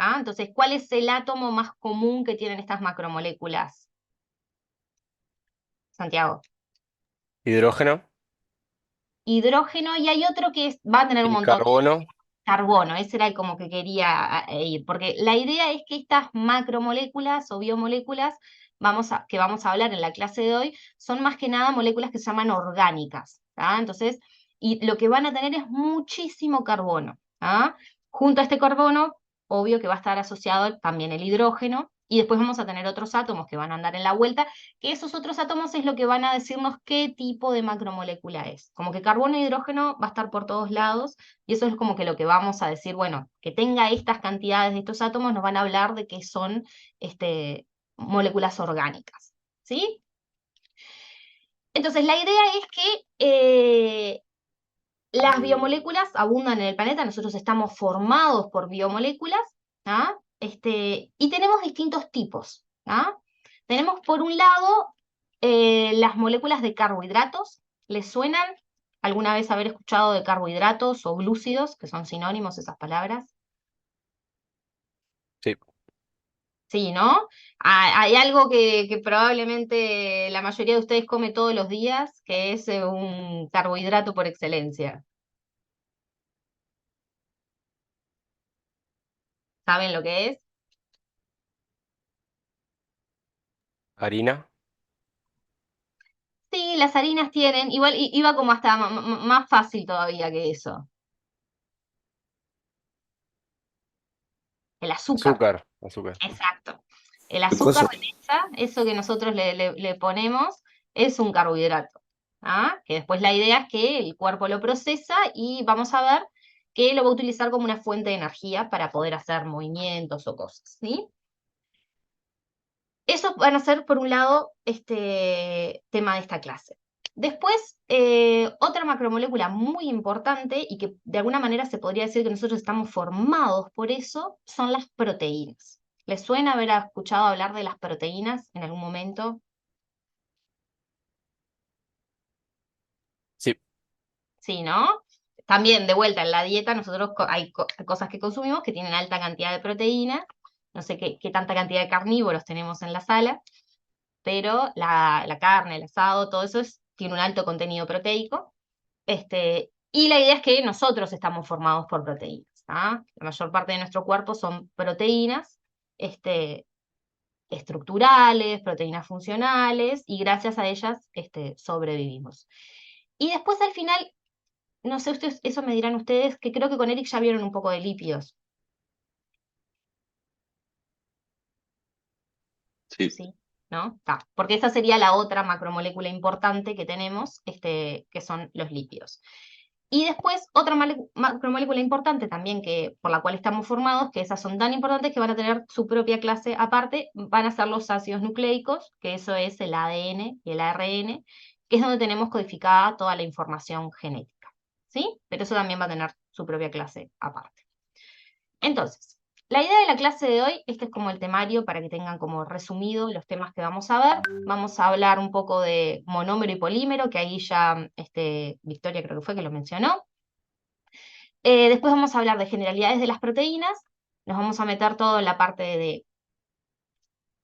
¿Ah? Entonces, ¿cuál es el átomo más común que tienen estas macromoléculas? Santiago. Hidrógeno Hidrógeno, y hay otro que va a tener un y montón. carbono. Carbono, ese era el como que quería ir, porque la idea es que estas macromoléculas o biomoléculas que vamos a hablar en la clase de hoy son más que nada moléculas que se llaman orgánicas. ¿Ah? Entonces, y lo que van a tener es muchísimo carbono. ¿Ah? Junto a este carbono, obvio que va a estar asociado también el hidrógeno, y después vamos a tener otros átomos que van a andar en la vuelta, que esos otros átomos es lo que van a decirnos qué tipo de macromolécula es. Como que carbono e hidrógeno va a estar por todos lados, y eso es como que lo que vamos a decir, bueno, que tenga estas cantidades de estos átomos, nos van a hablar de que son moléculas orgánicas, ¿sí? Entonces, la idea es que las biomoléculas abundan en el planeta, nosotros estamos formados por biomoléculas, ¿ah? Y tenemos distintos tipos, ¿ah? Tenemos por un lado las moléculas de carbohidratos. ¿Les suenan alguna vez haber escuchado de carbohidratos o glúcidos, que son sinónimos esas palabras? Sí, Sí, ¿no? Hay algo que probablemente la mayoría de ustedes come todos los días, que es un carbohidrato por excelencia. ¿Saben lo que es? harina, Sí, las harinas tienen, igual iba como hasta más fácil todavía que eso. El azúcar, azúcar, azúcar. exacto. El ¿Qué azúcar cosa? de mesa, eso que nosotros le ponemos, es un carbohidrato. ¿Ah? Que después la idea es que el cuerpo lo procesa y vamos a ver que lo va a utilizar como una fuente de energía para poder hacer movimientos o cosas, ¿sí? Eso van a ser, por un lado, este tema de esta clase. Después, otra macromolécula muy importante y que de alguna manera se podría decir que nosotros estamos formados por eso, son las proteínas. ¿Les suena haber escuchado hablar de las proteínas en algún momento? Sí, Sí, ¿no? También, de vuelta, en la dieta nosotros hay cosas que consumimos que tienen alta cantidad de proteína. No sé qué tanta cantidad de carnívoros tenemos en la sala, pero la carne, el asado, todo eso tiene un alto contenido proteico. Y la idea es que nosotros estamos formados por proteínas. ¿Ah? La mayor parte de nuestro cuerpo son proteínas estructurales, proteínas funcionales, y gracias a ellas sobrevivimos. Y después al final, no sé, ustedes, eso me dirán ustedes, que creo que con Eric ya vieron un poco de lípidos. Sí. ¿Sí? ¿No? Porque esa sería la otra macromolécula importante que tenemos, que son los lípidos. Y después, otra macromolécula importante también por la cual estamos formados, que esas son tan importantes que van a tener su propia clase aparte, van a ser los ácidos nucleicos, que eso es el ADN y el ARN, que es donde tenemos codificada toda la información genética. ¿Sí? Pero eso también va a tener su propia clase aparte. Entonces, la idea de la clase de hoy, este es como el temario para que tengan como resumido los temas que vamos a ver. Vamos a hablar un poco de monómero y polímero, que ahí ya Victoria creo que fue que lo mencionó. Después vamos a hablar de generalidades de las proteínas, nos vamos a meter todo en la parte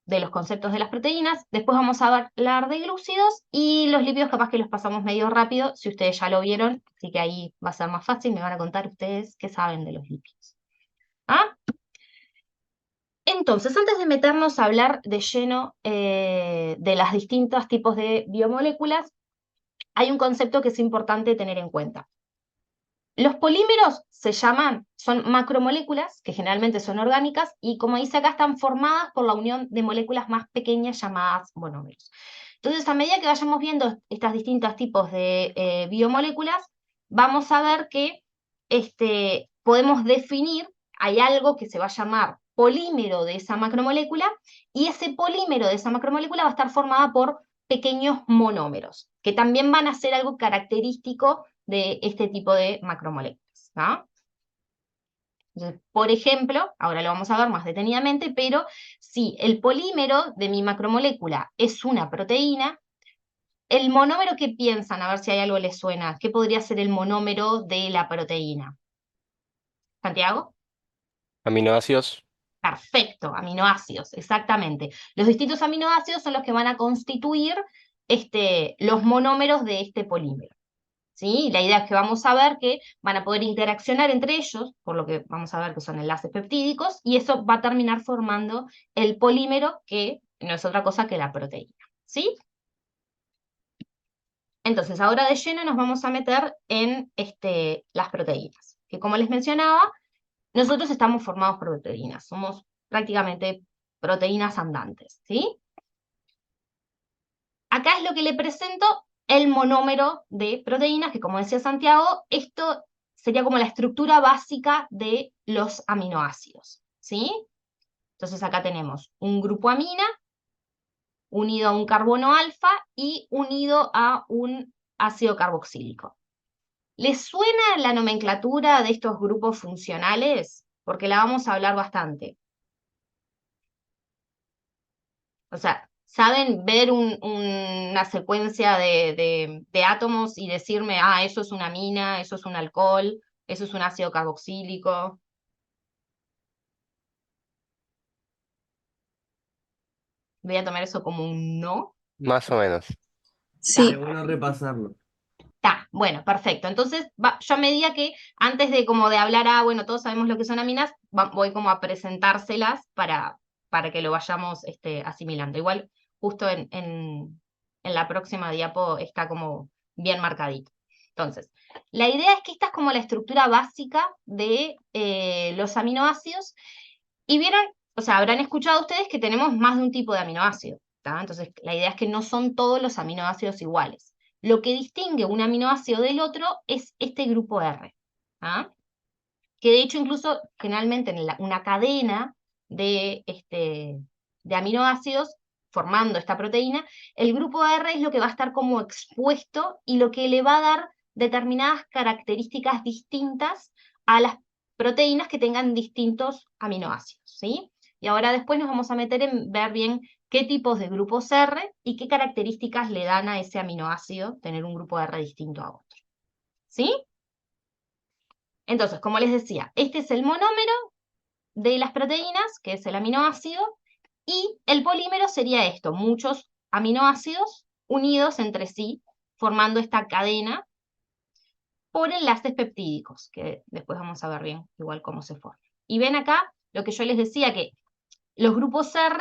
de los conceptos de las proteínas, después vamos a hablar de glúcidos y los lípidos capaz que los pasamos medio rápido, si ustedes ya lo vieron, así que ahí va a ser más fácil, me van a contar ustedes qué saben de los lípidos. ¿Ah? Entonces, antes de meternos a hablar de lleno de los distintos tipos de biomoléculas, hay un concepto que es importante tener en cuenta. Los polímeros son macromoléculas, que generalmente son orgánicas, y como dice acá, están formadas por la unión de moléculas más pequeñas llamadas monómeros. Entonces, a medida que vayamos viendo estos distintos tipos de biomoléculas, vamos a ver que podemos definir, hay algo que se va a llamar polímero de esa macromolécula, y ese polímero de esa macromolécula va a estar formada por pequeños monómeros, que también van a ser algo característico de este tipo de macromoléculas. ¿No? Entonces, por ejemplo, ahora lo vamos a ver más detenidamente, pero si el polímero de mi macromolécula es una proteína, el monómero que piensan, a ver si hay algo les suena, ¿qué podría ser el monómero de la proteína? ¿Santiago? aminoácidos, Perfecto, aminoácidos, exactamente. Los distintos aminoácidos son los que van a constituir los monómeros de este polímero. ¿Sí? La idea es que vamos a ver que van a poder interaccionar entre ellos, por lo que vamos a ver que son enlaces peptídicos, y eso va a terminar formando el polímero, que no es otra cosa que la proteína. ¿Sí? Entonces, ahora de lleno nos vamos a meter en las proteínas, que como les mencionaba, nosotros estamos formados por proteínas, somos prácticamente proteínas andantes, ¿sí? Acá es lo que le presento el monómero de proteínas, que como decía Santiago, esto sería como la estructura básica de los aminoácidos, ¿sí? Entonces acá tenemos un grupo amina unido a un carbono alfa y unido a un ácido carboxílico. ¿Les suena la nomenclatura de estos grupos funcionales? Porque la vamos a hablar bastante. O sea, ¿saben ver una secuencia de átomos y decirme, ah, eso es una amina, eso es un alcohol, eso es un ácido carboxílico? Voy a tomar eso como un no. Más o menos. Sería Ta, bueno repasarlo. ta. Bueno, perfecto. Entonces, yo a medida que, antes de como de hablar, ah, bueno, todos sabemos lo que son aminas, voy como a presentárselas para que lo vayamos asimilando. Igual, justo en la próxima diapo está como bien marcadito. Entonces, la idea es que esta es como la estructura básica de los aminoácidos. Y vieron, o sea, habrán escuchado ustedes que tenemos más de un tipo de aminoácido, ¿tá? Entonces, la idea es que no son todos los aminoácidos iguales. Lo que distingue un aminoácido del otro es este grupo R, ¿ah? Que de hecho incluso generalmente en una cadena de aminoácidos formando esta proteína, el grupo R es lo que va a estar como expuesto y lo que le va a dar determinadas características distintas a las proteínas que tengan distintos aminoácidos, ¿sí? Y ahora después nos vamos a meter en ver bien qué tipos de grupos R y qué características le dan a ese aminoácido tener un grupo R distinto a otro, ¿sí? Entonces, como les decía, este es el monómero de las proteínas, que es el aminoácido, y el polímero sería esto, muchos aminoácidos unidos entre sí, formando esta cadena por enlaces peptídicos, que después vamos a ver bien igual cómo se forman. Y ven acá lo que yo les decía, que los grupos R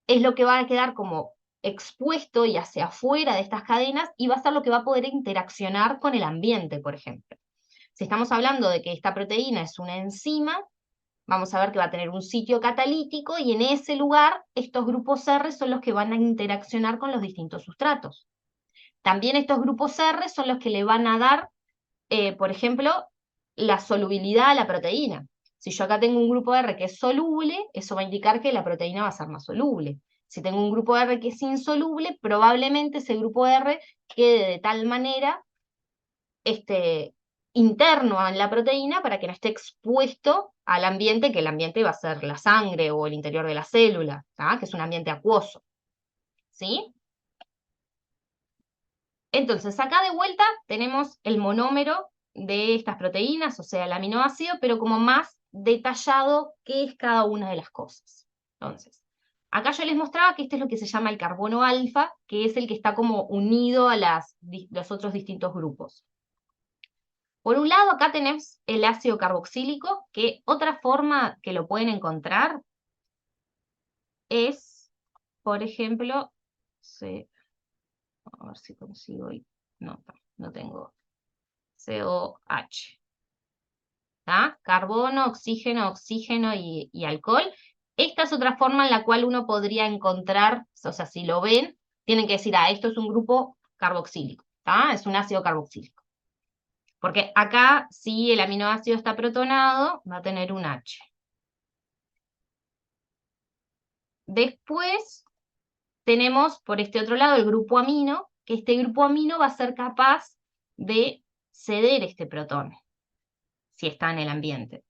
es lo que va a quedar como expuesto y hacia afuera de estas cadenas y va a ser lo que va a poder interaccionar con el ambiente, por ejemplo. Si estamos hablando de que esta proteína es una enzima, vamos a ver que va a tener un sitio catalítico y en ese lugar estos grupos R son los que van a interaccionar con los distintos sustratos. También estos grupos R son los que le van a dar, por ejemplo, la solubilidad a la proteína. Si yo acá tengo un grupo R que es soluble, eso va a indicar que la proteína va a ser más soluble. Si tengo un grupo R que es insoluble, probablemente ese grupo R quede de tal manera interno en la proteína para que no esté expuesto al ambiente, que el ambiente va a ser la sangre o el interior de la célula, ¿tá? Que es un ambiente acuoso. ¿Sí? Entonces, acá de vuelta tenemos el monómero de estas proteínas, o sea, el aminoácido, pero como más detallado qué es cada una de las cosas. Entonces, acá yo les mostraba que este es lo que se llama el carbono alfa, que es el que está como unido a los otros distintos grupos. Por un lado, acá tenés el ácido carboxílico, que otra forma que lo pueden encontrar es, por ejemplo, a ver si consigo, no tengo, COH. ¿Tá? Carbono, oxígeno y alcohol. Esta es otra forma en la cual uno podría encontrar, o sea, si lo ven, tienen que decir, ah, esto es un grupo carboxílico, ¿tá? Es un ácido carboxílico. Porque acá, si el aminoácido está protonado, va a tener un H. Después tenemos por este otro lado el grupo amino, que este grupo amino va a ser capaz de ceder este protón, si está en el ambiente.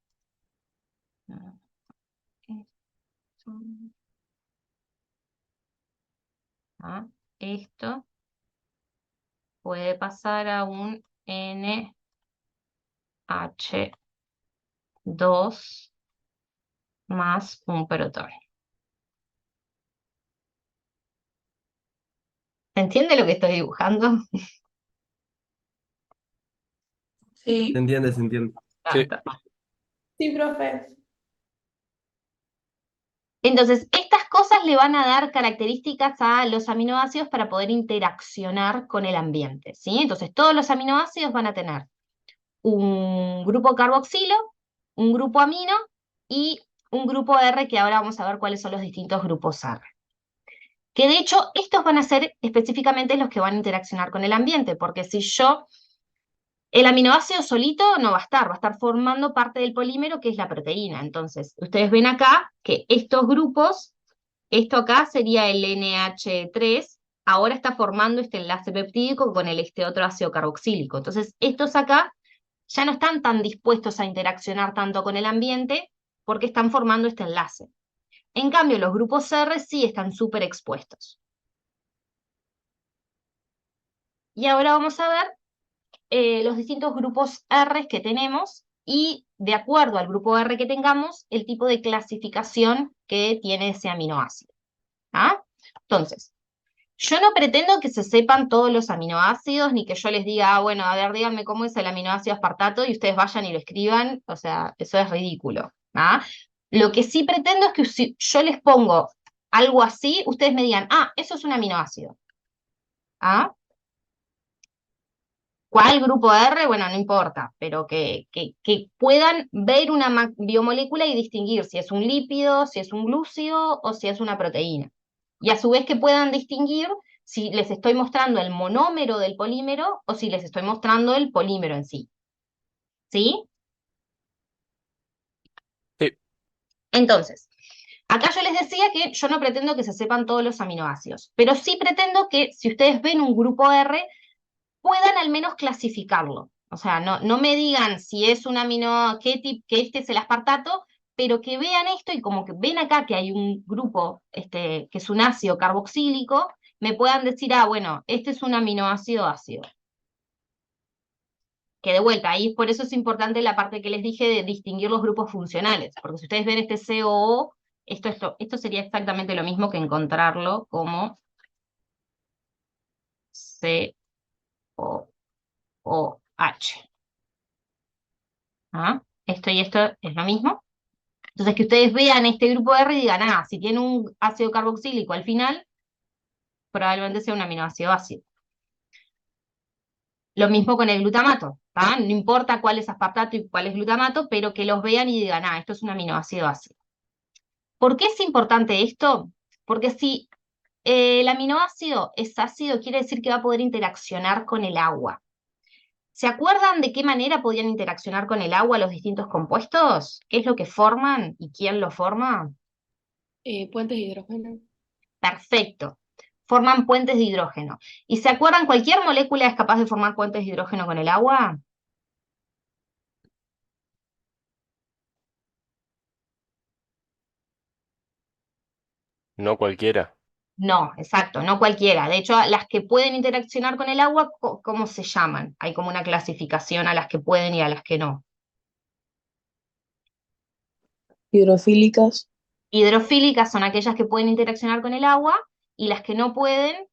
Esto puede pasar a un NH2 más un protón. ¿Se entiende lo que estoy dibujando? Se Sí, entiende, se entiende. Sí. Basta. sí, profe. Entonces, estas cosas le van a dar características a los aminoácidos para poder interaccionar con el ambiente, ¿sí? Entonces, todos los aminoácidos van a tener un grupo carboxilo, un grupo amino y un grupo R, que ahora vamos a ver cuáles son los distintos grupos R. Que de hecho, estos van a ser específicamente los que van a interaccionar con el ambiente, porque si yo el aminoácido solito no va a estar formando parte del polímero que es la proteína. Entonces, ustedes ven acá que estos grupos, esto acá sería el NH3, ahora está formando este enlace peptídico con este otro ácido carboxílico. Entonces, estos acá ya no están tan dispuestos a interaccionar tanto con el ambiente porque están formando este enlace. En cambio, los grupos R sí están súper expuestos. Y ahora vamos a ver los distintos grupos R que tenemos y de acuerdo al grupo R que tengamos, el tipo de clasificación que tiene ese aminoácido. ¿Ah? Entonces, yo no pretendo que se sepan todos los aminoácidos, ni que yo les diga, ah, bueno, a ver, díganme cómo es el aminoácido aspartato y ustedes vayan y lo escriban, o sea, eso es ridículo. ¿Ah? Lo que sí pretendo es que si yo les pongo algo así, ustedes me digan, ah, eso es un aminoácido. ¿Ah? ¿Cuál grupo R? Bueno, no importa, pero que puedan ver una biomolécula y distinguir si es un lípido, si es un glúcido o si es una proteína. Y a su vez que puedan distinguir si les estoy mostrando el monómero del polímero o si les estoy mostrando el polímero en sí. ¿Sí? Sí. Entonces, acá yo les decía que yo no pretendo que se sepan todos los aminoácidos, pero sí pretendo que si ustedes ven un grupo R, puedan al menos clasificarlo. O sea, no me digan si es un amino, que este es el aspartato, pero que vean esto y como que ven acá que hay un grupo que es un ácido carboxílico, me puedan decir, ah, bueno, este es un aminoácido ácido. Que de vuelta, ahí por eso es importante la parte que les dije de distinguir los grupos funcionales, porque si ustedes ven este COO, esto sería exactamente lo mismo que encontrarlo como COOH. ¿Ah? Esto y esto es lo mismo. Entonces, que ustedes vean este grupo R y digan, ah, si tiene un ácido carboxílico al final, probablemente sea un aminoácido ácido. Lo mismo con el glutamato, ¿tá? No importa cuál es aspartato y cuál es glutamato, pero que los vean y digan, ah, esto es un aminoácido ácido. ¿Por qué es importante esto? Porque si el aminoácido es ácido, quiere decir que va a poder interaccionar con el agua. ¿Se acuerdan de qué manera podían interaccionar con el agua los distintos compuestos? ¿Qué es lo que forman y quién lo forma? Puentes de hidrógeno. Perfecto. Forman puentes de hidrógeno. ¿Y se acuerdan cualquier molécula es capaz de formar puentes de hidrógeno con el agua? No cualquiera. No, exacto, no cualquiera. De hecho, las que pueden interaccionar con el agua, ¿cómo se llaman? Hay como una clasificación a las que pueden y a las que no. Hidrofílicas. Hidrofílicas son aquellas que pueden interaccionar con el agua y las que no pueden,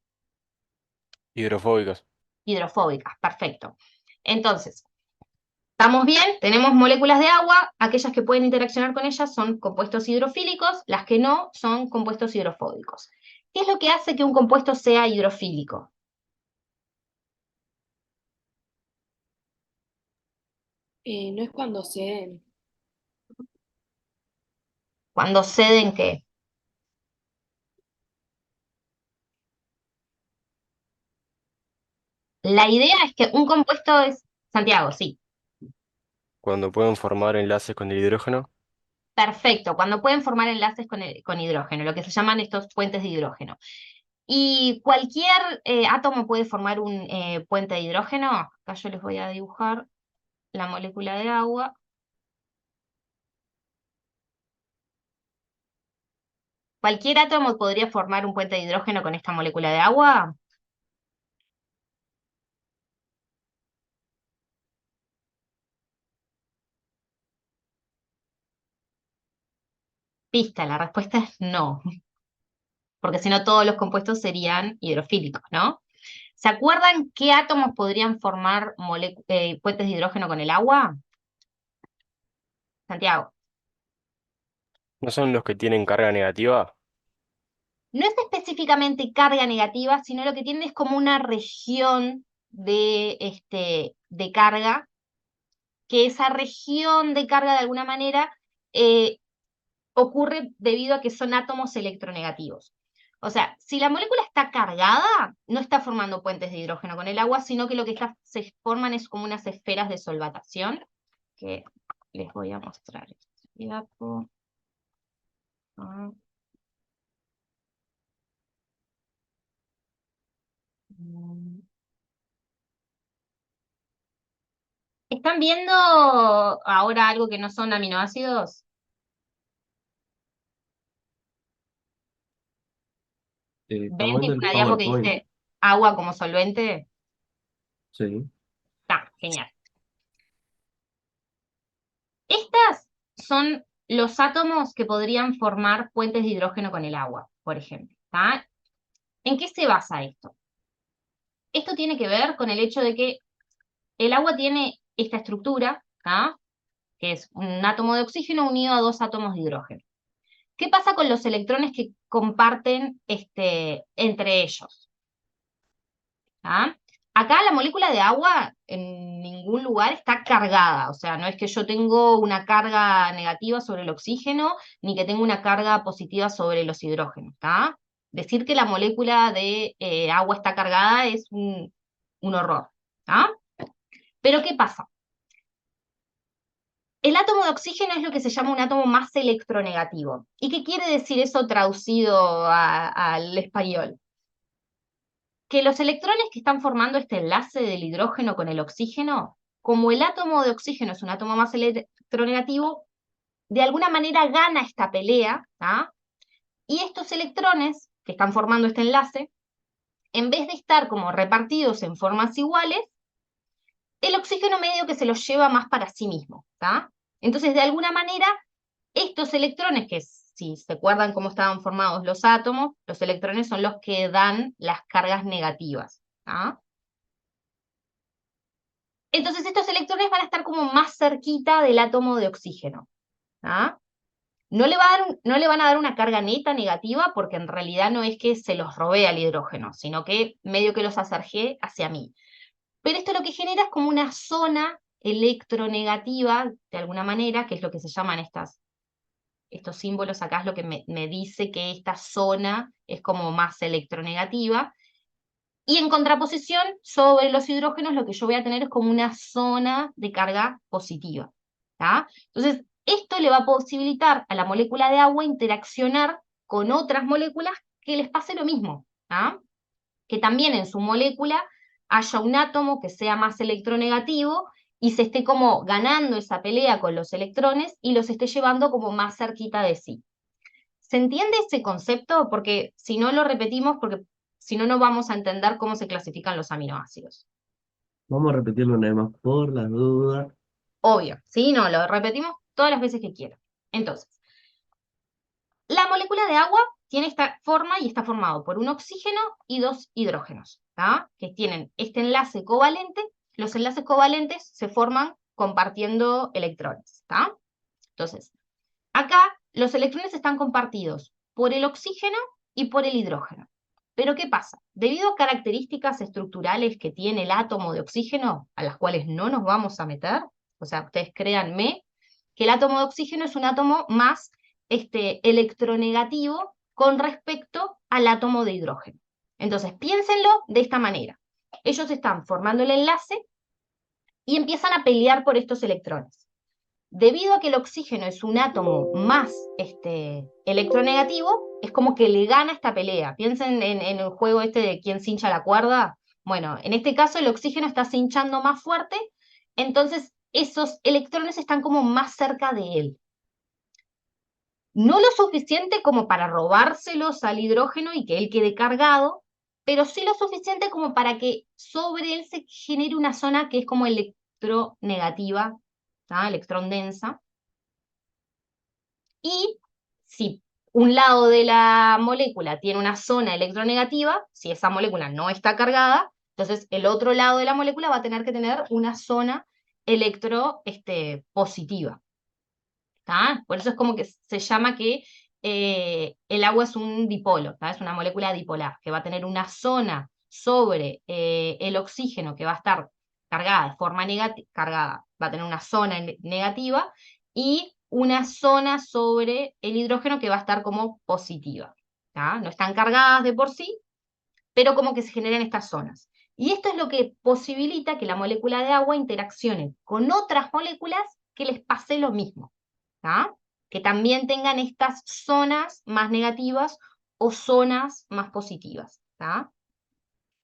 Hidrofóbicos. hidrofóbicas. Perfecto. Entonces, ¿estamos bien? Tenemos moléculas de agua, aquellas que pueden interaccionar con ellas son compuestos hidrofílicos, las que no son compuestos hidrofóbicos. ¿Qué es lo que hace que un compuesto sea hidrofílico? No es cuando se... Cuando ceden qué. La idea es que un compuesto es, Santiago, sí, Cuando pueden formar enlaces con el hidrógeno. perfecto, cuando pueden formar enlaces con hidrógeno, lo que se llaman estos puentes de hidrógeno. ¿Y cualquier átomo puede formar un puente de hidrógeno? Acá yo les voy a dibujar la molécula de agua. ¿Cualquier átomo podría formar un puente de hidrógeno con esta molécula de agua? Pista, la respuesta es no, porque si no todos los compuestos serían hidrofílicos, ¿no? ¿Se acuerdan qué átomos podrían formar puentes de hidrógeno con el agua? Santiago. ¿No son los que tienen carga negativa? No es específicamente carga negativa, sino lo que tiene es como una región de carga, que esa región de carga de alguna manera eh, ocurre debido a que son átomos electronegativos. O sea, si la molécula está cargada, no está formando puentes de hidrógeno con el agua, sino que lo que se forman es como unas esferas de solvatación, que les voy a mostrar. Ah, mm. ¿Están viendo ahora algo que no son aminoácidos? ¿Ven Estamos que viendo es el una diapo que PowerPoint. dice agua como solvente? Sí. Está, genial. Estas son los átomos que podrían formar puentes de hidrógeno con el agua, por ejemplo. ¿Tá? ¿En qué se basa esto? Esto tiene que ver con el hecho de que el agua tiene esta estructura, ¿tá? Que es un átomo de oxígeno unido a dos átomos de hidrógeno. ¿Qué pasa con los electrones que comparten entre ellos? ¿Ah? Acá la molécula de agua en ningún lugar está cargada, o sea, no es que yo tengo una carga negativa sobre el oxígeno, ni que tengo una carga positiva sobre los hidrógenos, ¿está? Decir que la molécula de agua está cargada es un horror, ¿está? Pero ¿qué pasa? El átomo de oxígeno es lo que se llama un átomo más electronegativo. ¿Y qué quiere decir eso traducido al español? Que los electrones que están formando este enlace del hidrógeno con el oxígeno, como el átomo de oxígeno es un átomo más electronegativo, de alguna manera gana esta pelea, ¿ah? Y estos electrones que están formando este enlace, en vez de estar como repartidos en formas iguales, el oxígeno medio que se los lleva más para sí mismo, ¿tá? Entonces, de alguna manera, estos electrones, que si se acuerdan cómo estaban formados los átomos, los electrones son los que dan las cargas negativas, ¿tá? Entonces estos electrones van a estar como más cerquita del átomo de oxígeno. ¿Ah? No le van a dar una carga neta negativa porque en realidad no es que se los robé al hidrógeno, sino que medio que los acerqué hacia mí. Pero esto lo que genera es como una zona electronegativa, de alguna manera, que es lo que se llaman estos símbolos acá, es lo que me dice que esta zona es como más electronegativa. Y en contraposición, sobre los hidrógenos, lo que yo voy a tener es como una zona de carga positiva. ¿Tá? Entonces, esto le va a posibilitar a la molécula de agua interaccionar con otras moléculas que les pase lo mismo. ¿Tá? Que también en su molécula haya un átomo que sea más electronegativo y se esté como ganando esa pelea con los electrones y los esté llevando como más cerquita de sí. ¿Se entiende ese concepto? Porque si no lo repetimos, porque si no, no vamos a entender cómo se clasifican los aminoácidos. Vamos a repetirlo una vez más por las dudas. Obvio, ¿sí? No, lo repetimos todas las veces que quieran. Entonces, la molécula de agua tiene esta forma y está formado por un oxígeno y dos hidrógenos, ¿tá? Que tienen este enlace covalente. Los enlaces covalentes se forman compartiendo electrones, ¿tá? Entonces, acá los electrones están compartidos por el oxígeno y por el hidrógeno. Pero ¿qué pasa? Debido a características estructurales que tiene el átomo de oxígeno, a las cuales no nos vamos a meter, o sea, ustedes créanme, que el átomo de oxígeno es un átomo más electronegativo con respecto al átomo de hidrógeno. Entonces, piénsenlo de esta manera. Ellos están formando el enlace y empiezan a pelear por estos electrones. Debido a que el oxígeno es un átomo más electronegativo, es como que le gana esta pelea. Piensen en el juego este de quién cincha la cuerda. Bueno, en este caso el oxígeno está cinchando más fuerte, entonces esos electrones están como más cerca de él. No lo suficiente como para robárselos al hidrógeno y que él quede cargado, pero sí lo suficiente como para que sobre él se genere una zona que es como electronegativa, ¿tá? Electrón densa. Y si un lado de la molécula tiene una zona electronegativa, si esa molécula no está cargada, entonces el otro lado de la molécula va a tener que tener una zona positiva. ¿Tá? Por eso es como que se llama que el agua es un dipolo, ¿tá? Es una molécula dipolar, que va a tener una zona sobre el oxígeno que va a estar cargada de forma cargada, va a tener una zona negativa, y una zona sobre el hidrógeno que va a estar como positiva. ¿Tá? No están cargadas de por sí, pero como que se generan estas zonas. Y esto es lo que posibilita que la molécula de agua interaccione con otras moléculas que les pase lo mismo. ¿tá? Que también tengan estas zonas más negativas o zonas más positivas. ¿tá?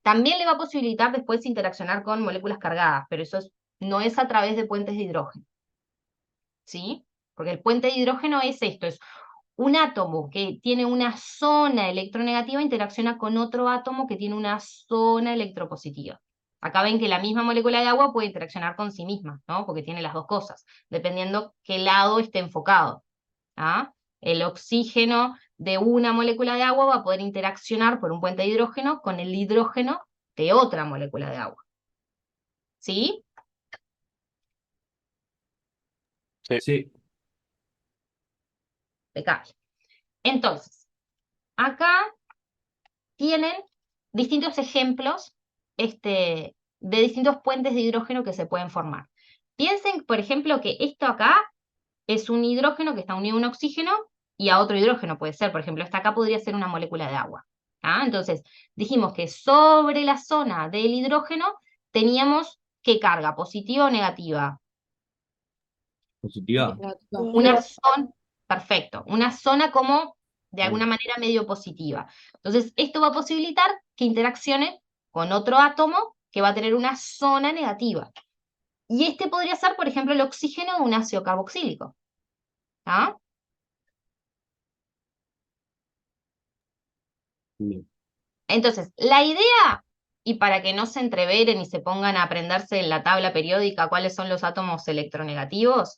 También le va a posibilitar después interaccionar con moléculas cargadas, pero eso no es a través de puentes de hidrógeno. ¿Sí? Porque el puente de hidrógeno es esto, es un átomo que tiene una zona electronegativa interacciona con otro átomo que tiene una zona electropositiva. Acá ven que la misma molécula de agua puede interaccionar con sí misma, ¿no? Porque tiene las dos cosas, dependiendo qué lado esté enfocado. ¿ah? El oxígeno de una molécula de agua va a poder interaccionar por un puente de hidrógeno con el hidrógeno de otra molécula de agua. ¿Sí? Sí. Sí. Impecable. Entonces, acá tienen distintos ejemplos de distintos puentes de hidrógeno que se pueden formar. Piensen, por ejemplo, que esto acá es un hidrógeno que está unido a un oxígeno y a otro hidrógeno puede ser, por ejemplo, esta acá podría ser una molécula de agua. Entonces, dijimos que sobre la zona del hidrógeno teníamos ¿qué carga? ¿Positiva o negativa? Positiva. Negativa. Una zona, perfecto, una zona como de alguna manera medio positiva. Entonces, esto va a posibilitar que interaccione con otro átomo que va a tener una zona negativa. Y este podría ser, por ejemplo, el oxígeno de un ácido carboxílico. ¿Ah? Bien. Entonces, la idea, y para que no se entreveren y se pongan a aprenderse en la tabla periódica cuáles son los átomos electronegativos,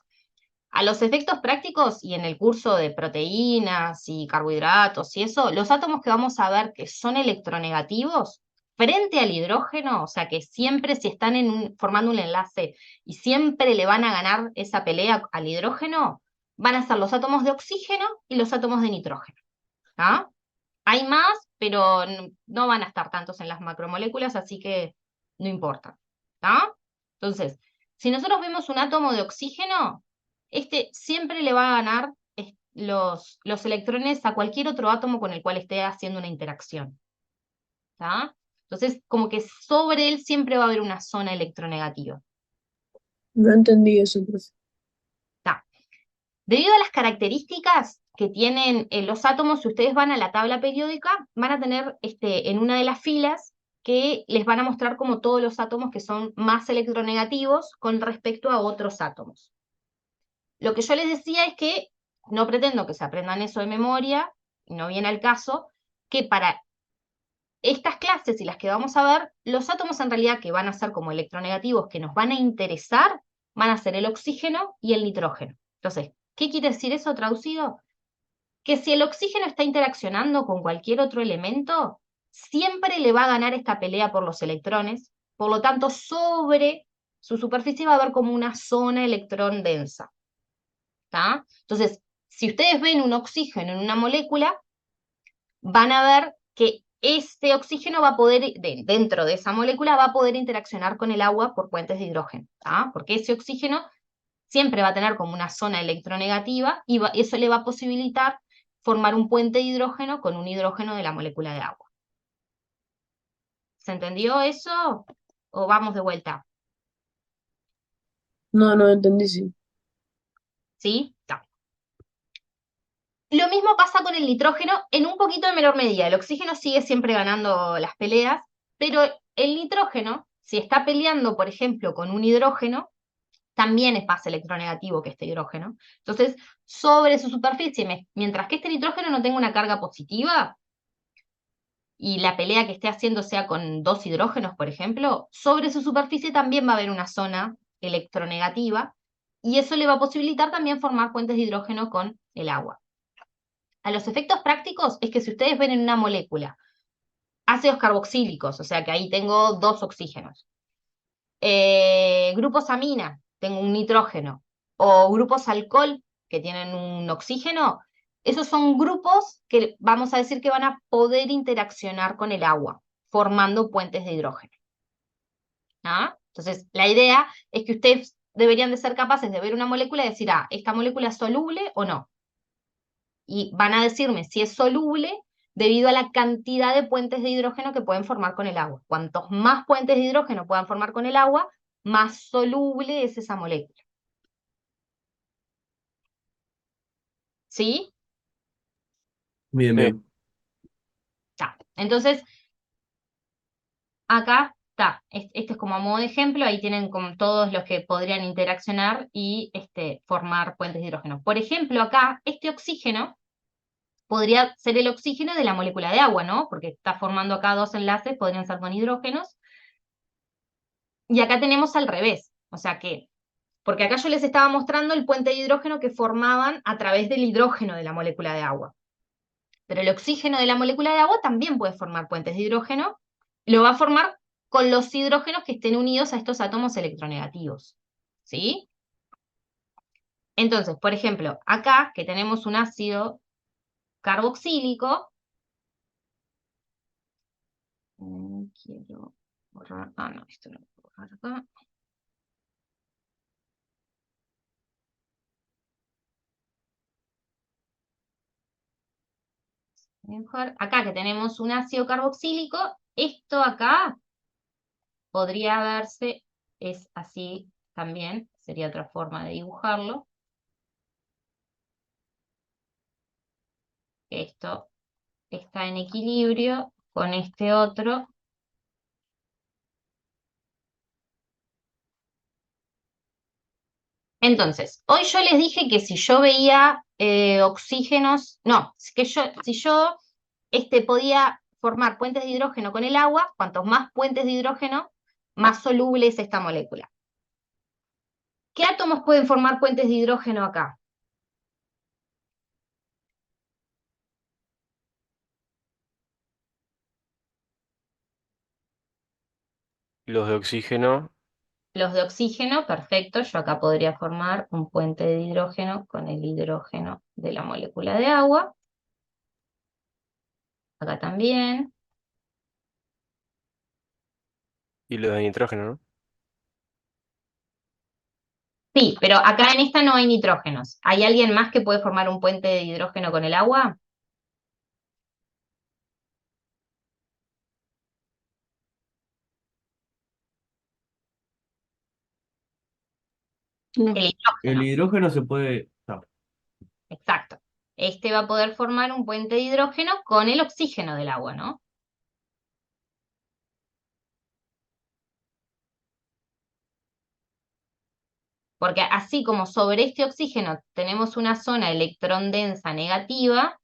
a los efectos prácticos y en el curso de proteínas y carbohidratos y eso, los átomos que vamos a ver que son electronegativos frente al hidrógeno, o sea que siempre si están formando un enlace y siempre le van a ganar esa pelea al hidrógeno, van a ser los átomos de oxígeno y los átomos de nitrógeno. ¿ah? Hay más, pero no van a estar tantos en las macromoléculas, así que no importa. ¿tá? Entonces, si nosotros vemos un átomo de oxígeno, este siempre le va a ganar los electrones a cualquier otro átomo con el cual esté haciendo una interacción. ¿tá? Entonces, como que sobre él siempre va a haber una zona electronegativa. No entendí eso, profe. ¿tá? Debido a las características que tienen los átomos, si ustedes van a la tabla periódica, van a tener en una de las filas que les van a mostrar como todos los átomos que son más electronegativos con respecto a otros átomos. Lo que yo les decía es que no pretendo que se aprendan eso de memoria, y no viene al caso, que para estas clases y las que vamos a ver, los átomos en realidad que van a ser como electronegativos, que nos van a interesar, van a ser el oxígeno y el nitrógeno. Entonces, ¿qué quiere decir eso traducido? Que si el oxígeno está interaccionando con cualquier otro elemento, siempre le va a ganar esta pelea por los electrones, por lo tanto, sobre su superficie va a haber como una zona electrón densa. ¿tá? Entonces, si ustedes ven un oxígeno en una molécula, van a ver que este oxígeno va a poder, dentro de esa molécula, va a poder interaccionar con el agua por puentes de hidrógeno, ¿tá? Porque ese oxígeno siempre va a tener como una zona electronegativa y eso le va a posibilitar formar un puente de hidrógeno con un hidrógeno de la molécula de agua. ¿Se entendió eso? ¿O vamos de vuelta? No entendí, sí. ¿Sí? Tá. Lo mismo pasa con el nitrógeno en un poquito de menor medida. El oxígeno sigue siempre ganando las peleas, pero el nitrógeno, si está peleando, por ejemplo, con un hidrógeno, también es más electronegativo que este hidrógeno. Entonces, sobre su superficie, mientras que este nitrógeno no tenga una carga positiva, y la pelea que esté haciendo sea con dos hidrógenos, por ejemplo, sobre su superficie también va a haber una zona electronegativa, y eso le va a posibilitar también formar puentes de hidrógeno con el agua. A los efectos prácticos es que si ustedes ven en una molécula ácidos carboxílicos, o sea que ahí tengo 2 oxígenos, grupos amina, tengo un nitrógeno, o grupos alcohol, que tienen un oxígeno, esos son grupos que vamos a decir que van a poder interaccionar con el agua, formando puentes de hidrógeno. ¿Ah? Entonces, la idea es que ustedes deberían de ser capaces de ver una molécula y decir, ¿esta molécula es soluble o no? Y van a decirme si es soluble debido a la cantidad de puentes de hidrógeno que pueden formar con el agua. Cuantos más puentes de hidrógeno puedan formar con el agua, más soluble es esa molécula. ¿Sí? Bien, Sí. bien. Está. Entonces, acá está. Este es como a modo de ejemplo, ahí tienen como todos los que podrían interaccionar y formar puentes de hidrógeno. Por ejemplo, acá, este oxígeno podría ser el oxígeno de la molécula de agua, ¿no? Porque está formando acá 2 enlaces, podrían ser con hidrógenos. Y acá tenemos al revés, o sea que, porque acá yo les estaba mostrando el puente de hidrógeno que formaban a través del hidrógeno de la molécula de agua. Pero el oxígeno de la molécula de agua también puede formar puentes de hidrógeno, lo va a formar con los hidrógenos que estén unidos a estos átomos electronegativos. ¿Sí? Entonces, por ejemplo, acá que tenemos un ácido carboxílico, quiero borrar, no, esto no lo puedo borrar acá. Acá que tenemos un ácido carboxílico, esto acá podría verse, es así también, sería otra forma de dibujarlo. Esto está en equilibrio con este otro. Entonces, hoy yo les dije que si yo veía oxígenos, no, si yo podía formar puentes de hidrógeno con el agua, cuantos más puentes de hidrógeno, más soluble es esta molécula. ¿Qué átomos pueden formar puentes de hidrógeno acá? Los de oxígeno Los de oxígeno, perfecto, yo acá podría formar un puente de hidrógeno con el hidrógeno de la molécula de agua. Acá también. y los de nitrógeno, ¿no? Sí, pero acá en esta no hay nitrógenos. ¿Hay alguien más que puede formar un puente de hidrógeno con el agua? No. El El hidrógeno, hidrógeno se puede. No. exacto. Este va a poder formar un puente de hidrógeno con el oxígeno del agua, ¿no? Porque así como sobre este oxígeno tenemos una zona electrón densa negativa,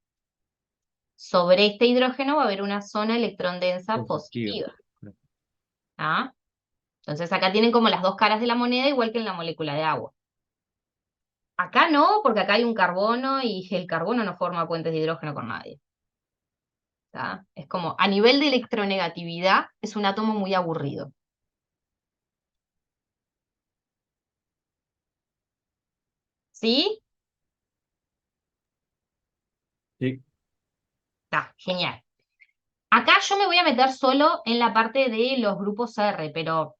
sobre este hidrógeno va a haber una zona electrón densa Positivo. positiva. ¿Ah? Entonces acá tienen como las dos caras de la moneda, igual que en la molécula de agua. Acá no, porque acá hay un carbono y el carbono no forma puentes de hidrógeno con nadie. ¿Tá? Es como, a nivel de electronegatividad, es un átomo muy aburrido. ¿Sí? Sí. Está, genial. Acá yo me voy a meter solo en la parte de los grupos R, pero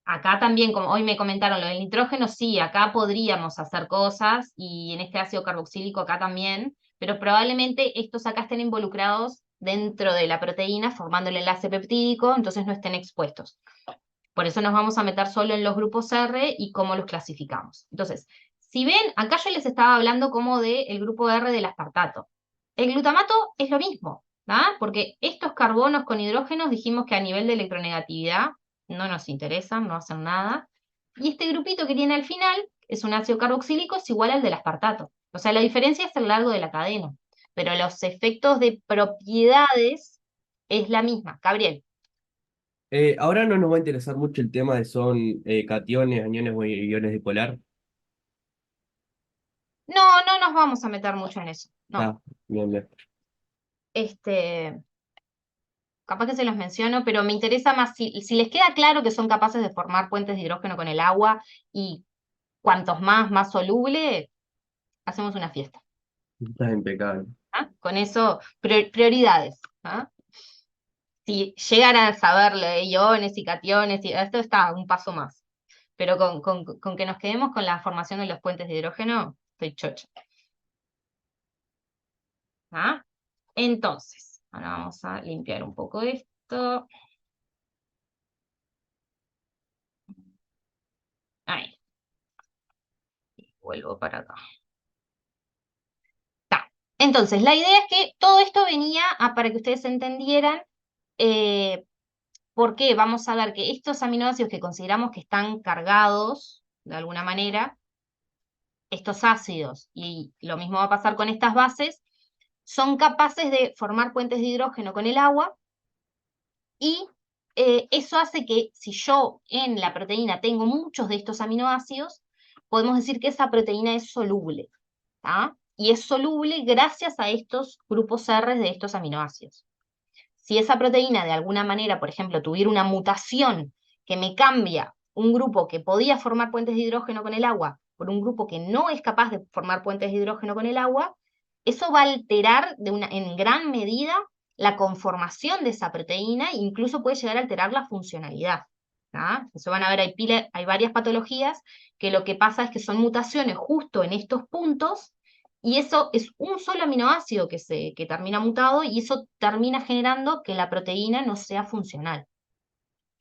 acá también, como hoy me comentaron lo del nitrógeno, sí, acá podríamos hacer cosas, y en este ácido carboxílico acá también, pero probablemente estos acá estén involucrados dentro de la proteína, formando el enlace peptídico, entonces no estén expuestos. Por eso nos vamos a meter solo en los grupos R y cómo los clasificamos. Entonces, si ven, acá yo les estaba hablando como del grupo R del aspartato. El glutamato es lo mismo, ¿ah? Porque estos carbonos con hidrógenos dijimos que a nivel de electronegatividad no nos interesan, no hacen nada. Y este grupito que tiene al final, es un ácido carboxílico, es igual al del aspartato. O sea, la diferencia es el largo de la cadena, pero los efectos de propiedades es la misma. Gabriel. Ahora no nos va a interesar mucho el tema de son cationes, aniones o iones dipolar. No, no nos vamos a meter mucho en eso. No. Ah, Bien, bien. Capaz que se los menciono, pero me interesa más si les queda claro que son capaces de formar puentes de hidrógeno con el agua y cuantos más soluble, hacemos una fiesta. Estás impecable. ¿Ah? Con eso, prioridades. ¿Ah? Si llegan a saberlo de iones y cationes, y esto está un paso más. Pero con que nos quedemos con la formación de los puentes de hidrógeno, estoy chocha. ¿Ah? Entonces, ahora vamos a limpiar un poco esto. Ahí. Vuelvo para acá. Ta. Entonces, la idea es que todo esto venía para que ustedes entendieran por qué. Vamos a ver que estos aminoácidos que consideramos que están cargados, de alguna manera, estos ácidos, y lo mismo va a pasar con estas bases, son capaces de formar puentes de hidrógeno con el agua, y eso hace que si yo en la proteína tengo muchos de estos aminoácidos, podemos decir que esa proteína es soluble. ¿Ah? Y es soluble gracias a estos grupos R de estos aminoácidos. Si esa proteína de alguna manera, por ejemplo, tuviera una mutación que me cambia un grupo que podía formar puentes de hidrógeno con el agua por un grupo que no es capaz de formar puentes de hidrógeno con el agua, eso va a alterar en gran medida la conformación de esa proteína e incluso puede llegar a alterar la funcionalidad. ¿Ah? Eso van a ver, hay varias patologías que lo que pasa es que son mutaciones justo en estos puntos, y eso es un solo aminoácido que termina mutado, y eso termina generando que la proteína no sea funcional.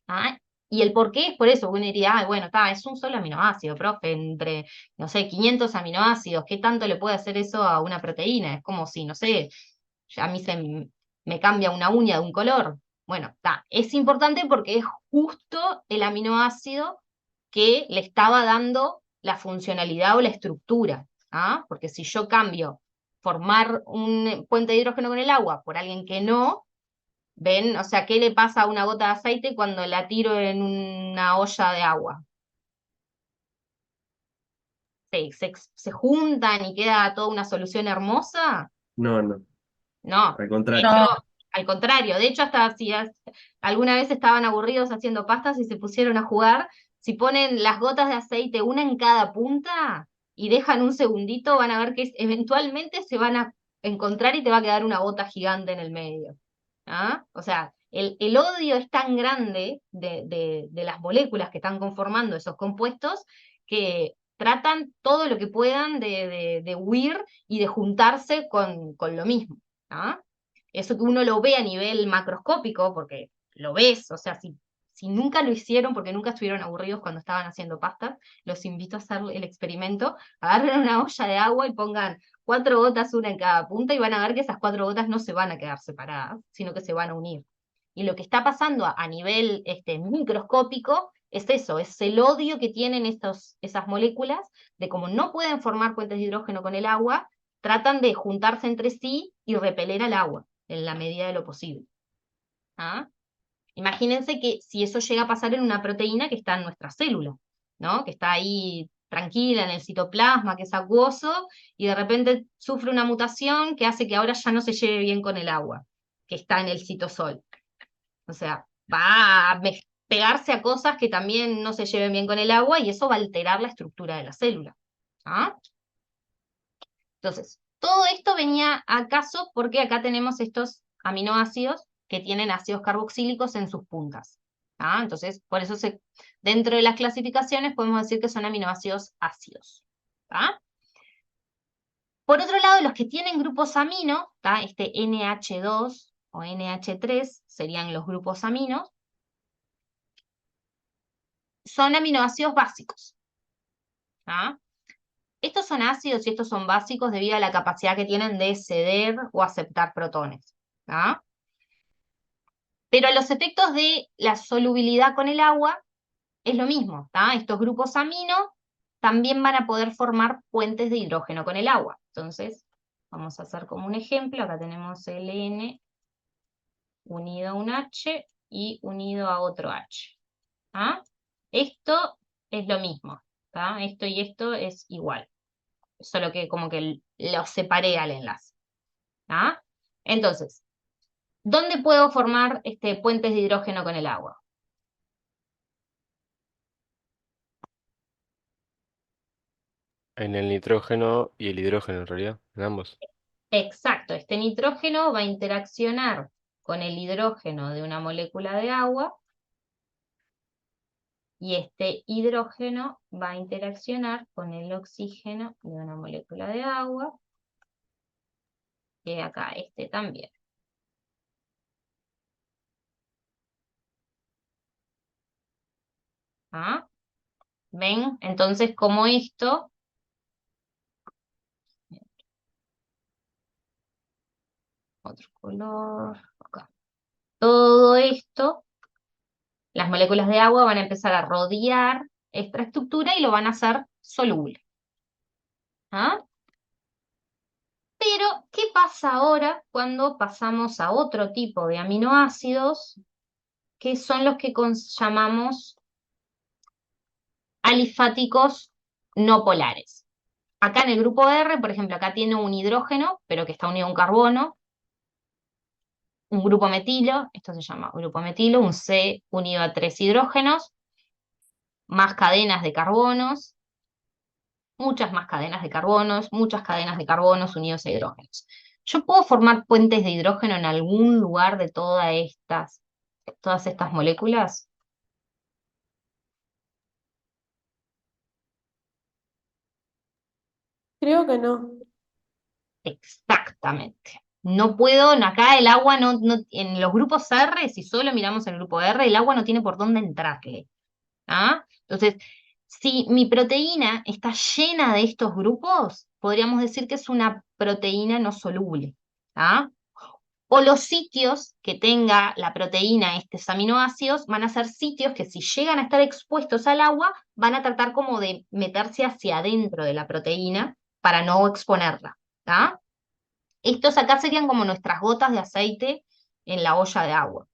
¿Ah? Y el por qué es por eso. Uno diría, bueno, es un solo aminoácido, profe, entre, no sé, 500 aminoácidos, ¿qué tanto le puede hacer eso a una proteína? Es como si, no sé, ya a mí me cambia una uña de un color. Bueno, es importante porque es justo el aminoácido que le estaba dando la funcionalidad o la estructura. ¿Ah? Porque si yo cambio formar un puente de hidrógeno con el agua por alguien que no, ¿ven? O sea, ¿qué le pasa a una gota de aceite cuando la tiro en una olla de agua? ¿Se juntan y queda toda una solución hermosa? No, no, No, al de contrario. hecho, No, al contrario, de hecho hasta si alguna vez estaban aburridos haciendo pastas y se pusieron a jugar, si ponen las gotas de aceite una en cada punta y dejan un segundito, van a ver que eventualmente se van a encontrar y te va a quedar una gota gigante en el medio. ¿Ah? O sea, el odio es tan grande de las moléculas que están conformando esos compuestos que tratan todo lo que puedan de huir y de juntarse con lo mismo. ¿Ah? Eso que uno lo ve a nivel macroscópico, porque lo ves, o sea, si nunca lo hicieron, porque nunca estuvieron aburridos cuando estaban haciendo pastas, los invito a hacer el experimento, agarren una olla de agua y pongan 4 gotas una en cada punta y van a ver que esas 4 gotas no se van a quedar separadas, sino que se van a unir. Y lo que está pasando a nivel microscópico es eso, es el odio que tienen esas moléculas, de como no pueden formar puentes de hidrógeno con el agua, tratan de juntarse entre sí y repeler al agua en la medida de lo posible. ¿Ah? Imagínense que si eso llega a pasar en una proteína que está en nuestra célula, ¿no? Que está ahí tranquila en el citoplasma, que es acuoso, y de repente sufre una mutación que hace que ahora ya no se lleve bien con el agua, que está en el citosol. O sea, va a pegarse a cosas que también no se lleven bien con el agua, y eso va a alterar la estructura de la célula. ¿Ah? Entonces, todo esto venía a caso porque acá tenemos estos aminoácidos que tienen ácidos carboxílicos en sus puntas. ¿Ah? Entonces, por eso dentro de las clasificaciones podemos decir que son aminoácidos ácidos. ¿Ah? Por otro lado, los que tienen grupos amino, este NH2 o NH3 serían los grupos aminos, son aminoácidos básicos. ¿Ah? Estos son ácidos y estos son básicos debido a la capacidad que tienen de ceder o aceptar protones. ¿Ah? Pero los efectos de la solubilidad con el agua es lo mismo. Estos grupos amino también van a poder formar puentes de hidrógeno con el agua. Entonces, vamos a hacer como un ejemplo. Acá tenemos el N unido a un H y unido a otro H. ¿Ah? Esto es lo mismo. Esto y esto es igual. Solo que como que lo separé al enlace. ¿Ah? Entonces, ¿dónde puedo formar puentes de hidrógeno con el agua? En el nitrógeno y el hidrógeno en realidad, en ambos. Exacto, este nitrógeno va a interaccionar con el hidrógeno de una molécula de agua y este hidrógeno va a interaccionar con el oxígeno de una molécula de agua, que acá este también. ¿Ah? ¿Ven? Entonces, como esto, otro color, acá. Todo esto, las moléculas de agua van a empezar a rodear esta estructura y lo van a hacer soluble. ¿Ah? Pero, ¿qué pasa ahora cuando pasamos a otro tipo de aminoácidos, que son los que llamamos alifáticos no polares? Acá en el grupo R, por ejemplo, acá tiene un hidrógeno, pero que está unido a un carbono, un grupo metilo, esto se llama grupo metilo, un C unido a 3 hidrógenos, más cadenas de carbonos, muchas más cadenas de carbonos, muchas cadenas de carbonos unidos a hidrógenos. ¿Yo puedo formar puentes de hidrógeno en algún lugar de todas estas moléculas? Creo que no. Exactamente. No puedo, acá el agua en los grupos R, si solo miramos el grupo R, el agua no tiene por dónde entrarle. ¿Ah? Entonces, si mi proteína está llena de estos grupos, podríamos decir que es una proteína no soluble. ¿Ah? O los sitios que tenga la proteína, estos aminoácidos, van a ser sitios que si llegan a estar expuestos al agua, van a tratar como de meterse hacia adentro de la proteína para no exponerla. ¿Ah? Estos acá serían como nuestras gotas de aceite en la olla de agua.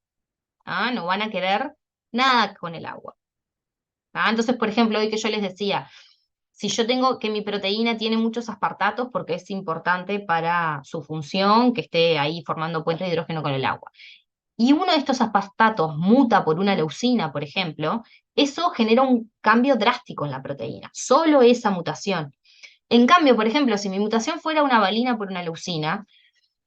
¿Ah? No van a querer nada con el agua. ¿Ah? Entonces, por ejemplo, hoy que yo les decía, si yo tengo que mi proteína tiene muchos aspartatos porque es importante para su función que esté ahí formando puentes de hidrógeno con el agua, y uno de estos aspartatos muta por una leucina, por ejemplo, eso genera un cambio drástico en la proteína, solo esa mutación. En cambio, por ejemplo, si mi mutación fuera una valina por una leucina,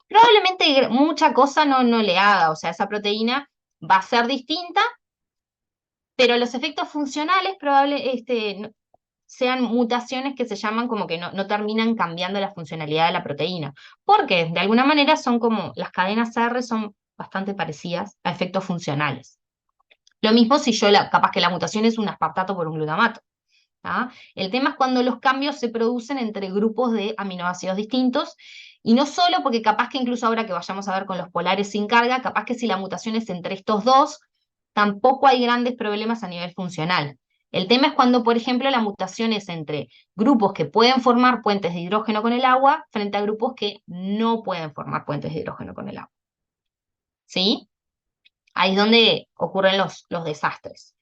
probablemente mucha cosa no le haga, o sea, esa proteína va a ser distinta, pero los efectos funcionales sean mutaciones que se llaman como que no terminan cambiando la funcionalidad de la proteína, porque de alguna manera son como, las cadenas R son bastante parecidas a efectos funcionales. Lo mismo si capaz que la mutación es un aspartato por un glutamato. ¿Ah? El tema es cuando los cambios se producen entre grupos de aminoácidos distintos, y no solo porque capaz que incluso ahora que vayamos a ver con los polares sin carga, capaz que si la mutación es entre estos dos, tampoco hay grandes problemas a nivel funcional. El tema es cuando, por ejemplo, la mutación es entre grupos que pueden formar puentes de hidrógeno con el agua frente a grupos que no pueden formar puentes de hidrógeno con el agua. ¿Sí? Ahí es donde ocurren los desastres.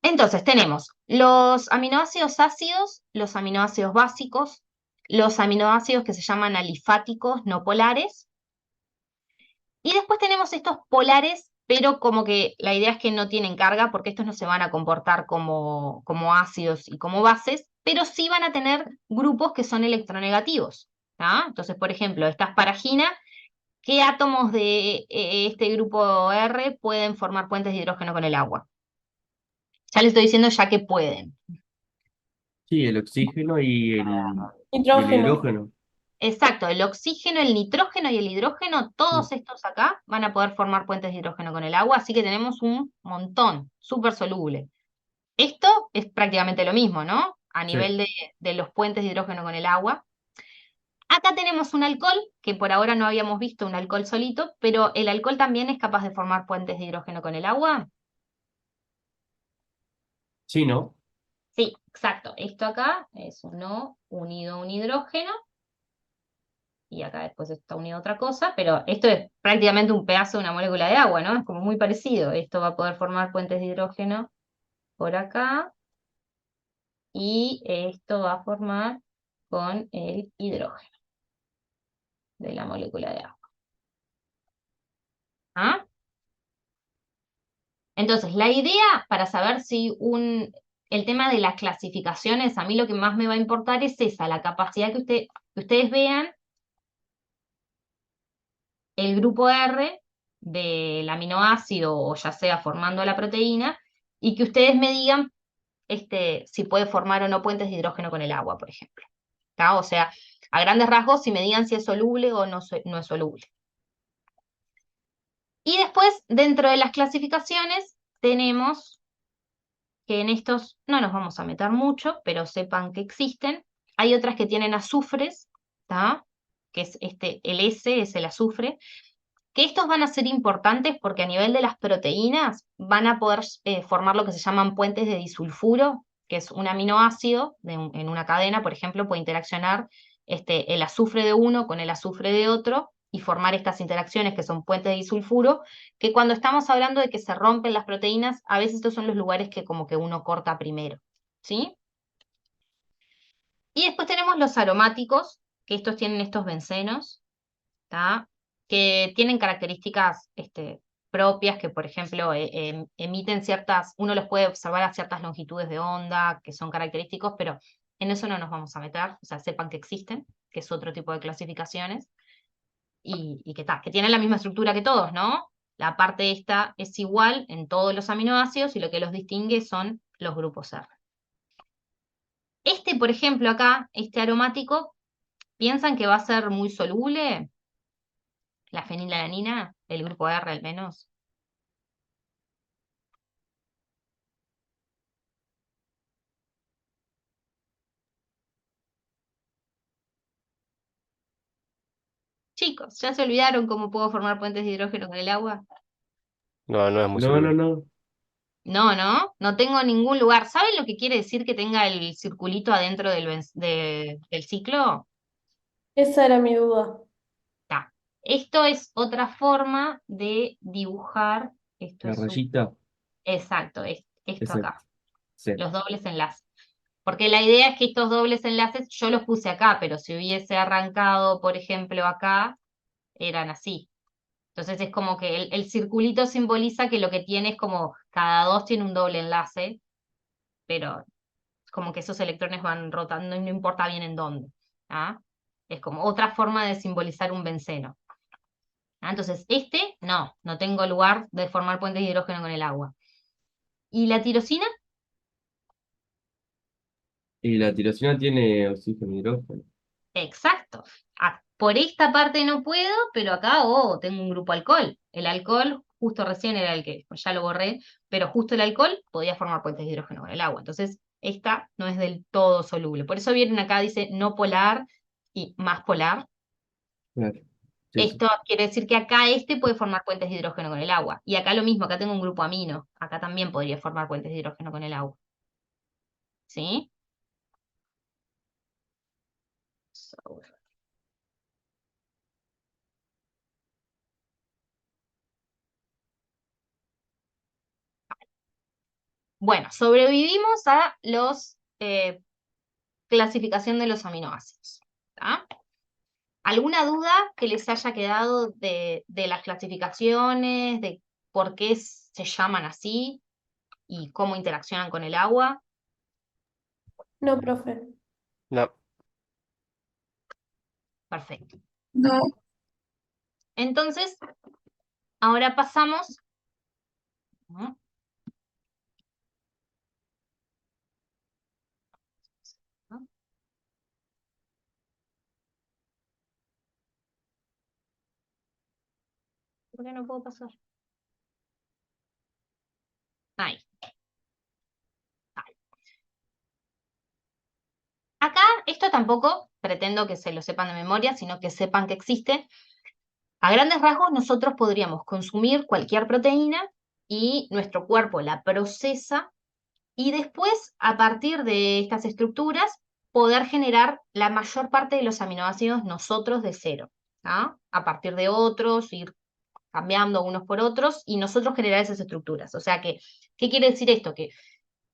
Entonces tenemos los aminoácidos ácidos, los aminoácidos básicos, los aminoácidos que se llaman alifáticos no polares, y después tenemos estos polares, pero como que la idea es que no tienen carga porque estos no se van a comportar como ácidos y como bases, pero sí van a tener grupos que son electronegativos. ¿Ah? Entonces, por ejemplo, esta asparagina, ¿qué átomos de este grupo R pueden formar puentes de hidrógeno con el agua? Ya les estoy diciendo ya que pueden. Sí, el oxígeno y el Nitrógeno. hidrógeno. Exacto, el oxígeno, el nitrógeno y el hidrógeno, Mm. todos estos acá van a poder formar puentes de hidrógeno con el agua, así que tenemos un montón, súper soluble. Esto es prácticamente lo mismo, ¿no? A Sí. nivel de los puentes de hidrógeno con el agua. Acá tenemos un alcohol, que por ahora no habíamos visto un alcohol solito, pero el alcohol también es capaz de formar puentes de hidrógeno con el agua. Sí, ¿no? Sí, exacto. Esto acá es un O unido a un hidrógeno. Y acá después está unido a otra cosa, pero esto es prácticamente un pedazo de una molécula de agua, ¿no? Es como muy parecido. Esto va a poder formar puentes de hidrógeno por acá, y esto va a formar con el hidrógeno de la molécula de agua. ¿Ah? Entonces, la idea para saber si el tema de las clasificaciones, a mí lo que más me va a importar es esa, la capacidad que ustedes vean el grupo R del aminoácido, o ya sea formando la proteína, y que ustedes me digan si puede formar o no puentes de hidrógeno con el agua, por ejemplo. ¿Tá? O sea, a grandes rasgos, si me digan si es soluble o no, no es soluble. Y después, dentro de las clasificaciones, tenemos que en estos no nos vamos a meter mucho, pero sepan que existen. Hay otras que tienen azufres, ¿tá? Que es el S es el azufre, que estos van a ser importantes porque a nivel de las proteínas van a poder formar lo que se llaman puentes de disulfuro, que es un aminoácido en una cadena, por ejemplo, puede interaccionar el azufre de uno con el azufre de otro y formar estas interacciones que son puentes de disulfuro, que cuando estamos hablando de que se rompen las proteínas, a veces estos son los lugares que como que uno corta primero, ¿sí? Y después tenemos los aromáticos, que estos tienen estos bencenos, ¿tá? Que tienen características propias, que por ejemplo emiten uno los puede observar a ciertas longitudes de onda, que son característicos, pero en eso no nos vamos a meter, o sea, sepan que existen, que es otro tipo de clasificaciones, y que tienen la misma estructura que todos, ¿no? La parte esta es igual en todos los aminoácidos, y lo que los distingue son los grupos R. Por ejemplo, acá, este aromático, ¿piensan que va a ser muy soluble? La fenilalanina, el grupo R al menos. Chicos, ¿ya se olvidaron cómo puedo formar puentes de hidrógeno con el agua? No, no es muy No, no, soluble. no. No tengo ningún lugar. ¿Saben lo que quiere decir que tenga el circulito adentro del ciclo? Esa era mi duda. Está. Esto es otra forma de dibujar. Esto La es rayita. exacto, esto Exacto. acá, Sí. los dobles enlaces. Porque la idea es que estos dobles enlaces yo los puse acá, pero si hubiese arrancado, por ejemplo, acá, eran así. Entonces es como que el circulito simboliza que lo que tiene es como cada dos tiene un doble enlace, pero como que esos electrones van rotando y no importa bien en dónde. ¿Ah? Es como otra forma de simbolizar un benceno. ¿Ah? Entonces, no tengo lugar de formar puentes de hidrógeno con el agua. ¿Y la tirosina? Y la tirosina tiene oxígeno y hidrógeno. Exacto. Por esta parte no puedo, pero acá, tengo un grupo alcohol. El alcohol, justo recién era el que, ya lo borré, pero justo el alcohol podía formar puentes de hidrógeno con el agua. Entonces, esta no es del todo soluble. Por eso vienen acá, dice no polar y más polar. Claro. Sí, sí. Esto quiere decir que acá puede formar puentes de hidrógeno con el agua. Y acá lo mismo, acá tengo un grupo amino. Acá también podría formar puentes de hidrógeno con el agua. ¿Sí? Bueno, sobrevivimos a los clasificación de los aminoácidos. ¿Tá? ¿Alguna duda que les haya quedado de las clasificaciones, de por qué se llaman así y cómo interaccionan con el agua? No, profe. No, Perfecto. No, Entonces, ahora pasamos. ¿No? ¿No? ¿Por qué no puedo pasar? Ahí. Ahí. Acá, esto tampoco pretendo que se lo sepan de memoria, sino que sepan que existe. A grandes rasgos, nosotros podríamos consumir cualquier proteína y nuestro cuerpo la procesa y después, a partir de estas estructuras, poder generar la mayor parte de los aminoácidos nosotros de cero, ¿ah? A partir de otros, ir cambiando unos por otros y nosotros generar esas estructuras. O sea que, ¿qué quiere decir esto? Que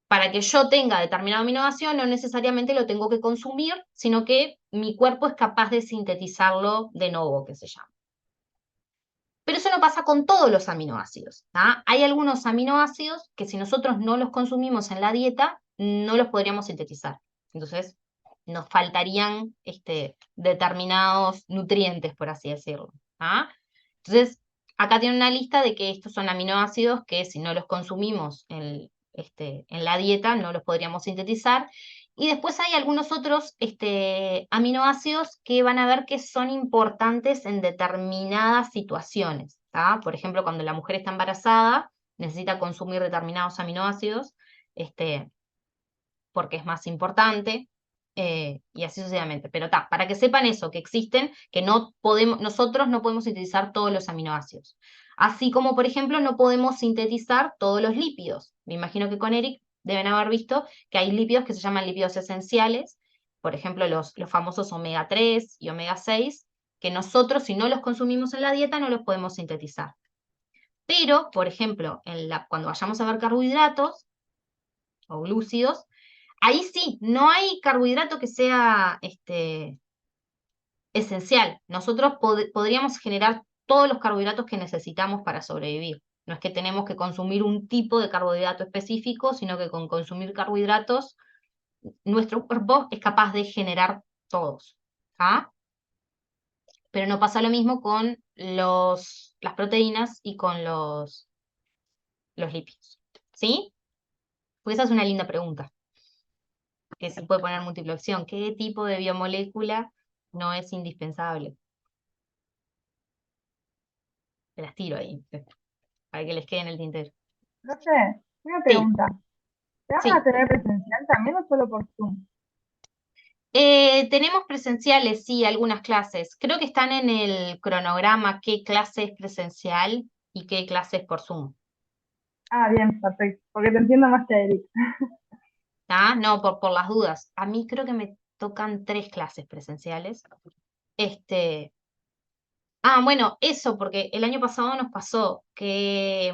para que yo tenga determinado aminoácido no necesariamente lo tengo que consumir, sino que mi cuerpo es capaz de sintetizarlo de nuevo, que se llama. Pero eso no pasa con todos los aminoácidos. Hay algunos aminoácidos que si nosotros no los consumimos en la dieta, no los podríamos sintetizar. Entonces, nos faltarían determinados nutrientes, por así decirlo. Entonces, acá tiene una lista de que estos son aminoácidos que si no los consumimos en la dieta, no los podríamos sintetizar. Y después hay algunos otros aminoácidos que van a ver que son importantes en determinadas situaciones. Por ejemplo, cuando la mujer está embarazada, necesita consumir determinados aminoácidos, porque es más importante, y así sucesivamente. Pero para que sepan eso, que existen, que nosotros no podemos sintetizar todos los aminoácidos. Así como, por ejemplo, no podemos sintetizar todos los lípidos. Me imagino que con Eric deben haber visto que hay lípidos que se llaman lípidos esenciales, por ejemplo, los famosos omega 3 y omega 6, que nosotros, si no los consumimos en la dieta, no los podemos sintetizar. Pero, por ejemplo, cuando vayamos a ver carbohidratos o glúcidos, ahí sí, no hay carbohidrato que sea esencial. Nosotros podríamos generar todos los carbohidratos que necesitamos para sobrevivir. No es que tenemos que consumir un tipo de carbohidrato específico, sino que con consumir carbohidratos, nuestro cuerpo es capaz de generar todos. Pero no pasa lo mismo con las proteínas y con los lípidos. ¿Sí? Pues esa es una linda pregunta, que se puede poner múltiple opción. ¿Qué tipo de biomolécula no es indispensable? Te las tiro ahí, para que les quede en el tintero. No sé, una Sí, pregunta. ¿Te van a sí. tener presencial también o solo por Zoom? Tenemos presenciales, sí, algunas clases. Creo que están en el cronograma qué clase es presencial y qué clase es por Zoom. Ah, bien, perfecto. Porque te entiendo más que a Eric. No, por las dudas. A mí creo que me tocan 3 clases presenciales. Bueno, eso, porque el año pasado nos pasó que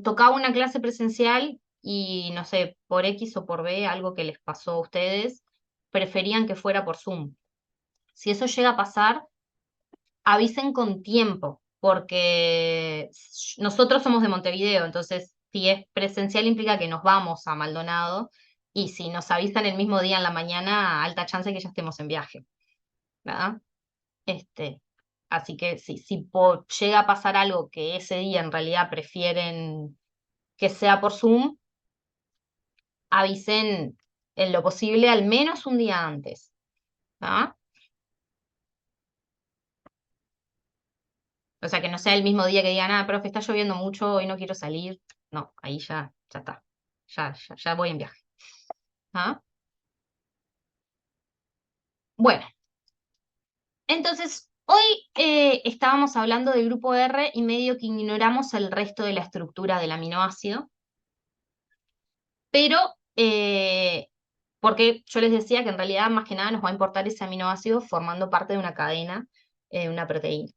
tocaba una clase presencial y, no sé, por X o por B, algo que les pasó a ustedes, preferían que fuera por Zoom. Si eso llega a pasar, avisen con tiempo, porque nosotros somos de Montevideo, entonces si es presencial implica que nos vamos a Maldonado, y si nos avisan el mismo día en la mañana, alta chance que ya estemos en viaje, ¿verdad? Así que si llega a pasar algo que ese día en realidad prefieren que sea por Zoom, avisen en lo posible al menos un día antes. O sea, que no sea el mismo día que digan, profe, está lloviendo mucho y no quiero salir. No, ahí ya está. Ya voy en viaje. Bueno, entonces, hoy estábamos hablando del grupo R y medio que ignoramos el resto de la estructura del aminoácido, pero porque yo les decía que en realidad más que nada nos va a importar ese aminoácido formando parte de una cadena, una proteína.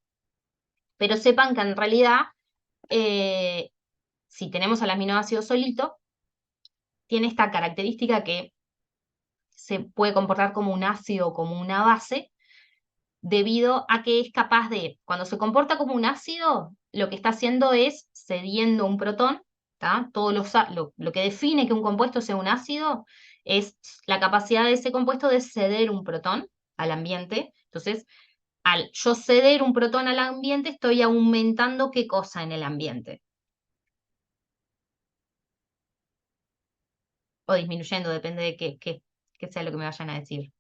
Pero sepan que en realidad, si tenemos al aminoácido solito, tiene esta característica que se puede comportar como un ácido o como una base, debido a que es capaz de, cuando se comporta como un ácido, lo que está haciendo es cediendo un protón. Todo lo que define que un compuesto sea un ácido es la capacidad de ese compuesto de ceder un protón al ambiente. Entonces, al yo ceder un protón al ambiente, estoy aumentando qué cosa en el ambiente. O disminuyendo, depende de qué sea lo que me vayan a decir.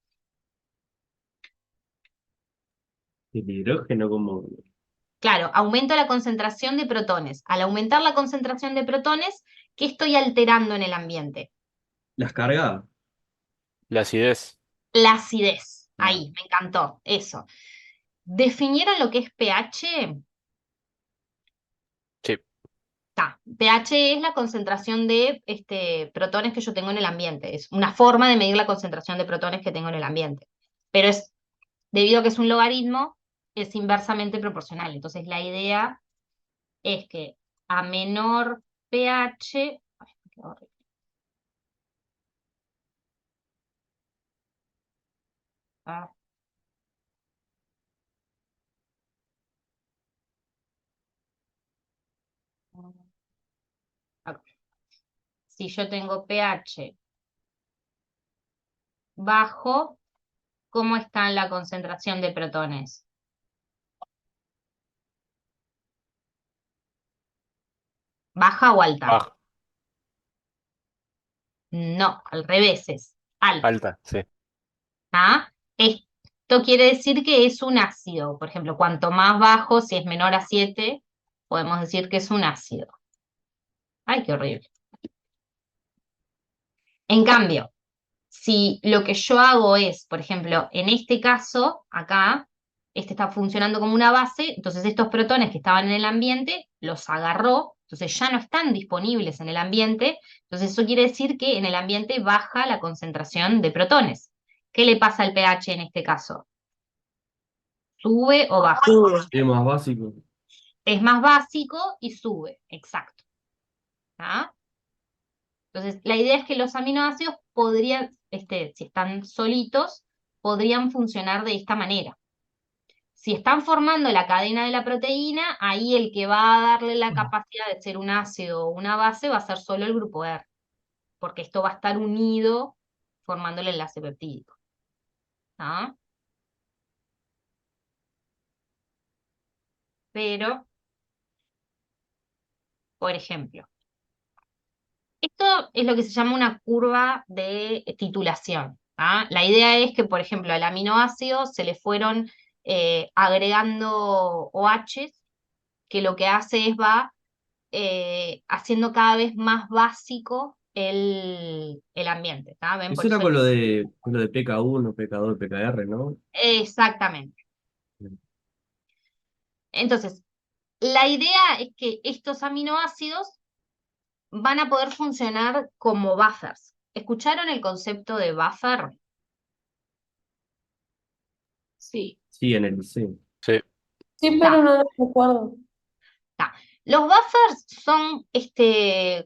El hidrógeno como Claro, aumento la concentración de protones. Al aumentar la concentración de protones, ¿qué estoy alterando en el ambiente? las cargas. La acidez. La acidez. Ah, Ahí, me encantó, eso. ¿Definieron lo que es pH? Sí. pH es la concentración de protones que yo tengo en el ambiente. Es una forma de medir la concentración de protones que tengo en el ambiente. Pero debido a que es un logaritmo, es inversamente proporcional. Entonces la idea es que a menor pH, ay, me quedó horrible. Ah, acá. Si yo tengo pH bajo, ¿cómo está en la concentración de protones? ¿Baja o alta? Baja, No, al revés es alta. alta, sí. ¿Ah? Esto quiere decir que es un ácido. Por ejemplo, cuanto más bajo, si es menor a 7, podemos decir que es un ácido. Ay, qué horrible. En cambio, si lo que yo hago es, por ejemplo, en este caso, acá, este está funcionando como una base, entonces estos protones que estaban en el ambiente los agarró, entonces ya no están disponibles en el ambiente, entonces eso quiere decir que en el ambiente baja la concentración de protones. ¿Qué le pasa al pH en este caso? ¿Sube o baja? Sube. Es más básico. Es más básico y sube, exacto. ¿Ah? Entonces, la idea es que los aminoácidos podrían, si están solitos, podrían funcionar de esta manera. Si están formando la cadena de la proteína, ahí el que va a darle la capacidad de ser un ácido o una base va a ser solo el grupo R, porque esto va a estar unido formando el enlace peptídico. ¿Ah? Pero, por ejemplo, esto es lo que se llama una curva de titulación. ¿Ah? La idea es que, por ejemplo, al aminoácido se le fueron agregando OHs, que lo que hace es va haciendo cada vez más básico el ambiente. ¿Tá? ¿Ven? Por Eso era eso con lo de PK1, PK2, PKR, ¿no? exactamente. Entonces, la idea es que estos aminoácidos van a poder funcionar como buffers. ¿Escucharon el concepto de buffer? Sí. Sí, en el liceo. Sí, Sí, Ta, pero no lo recuerdo. ta. Los buffers son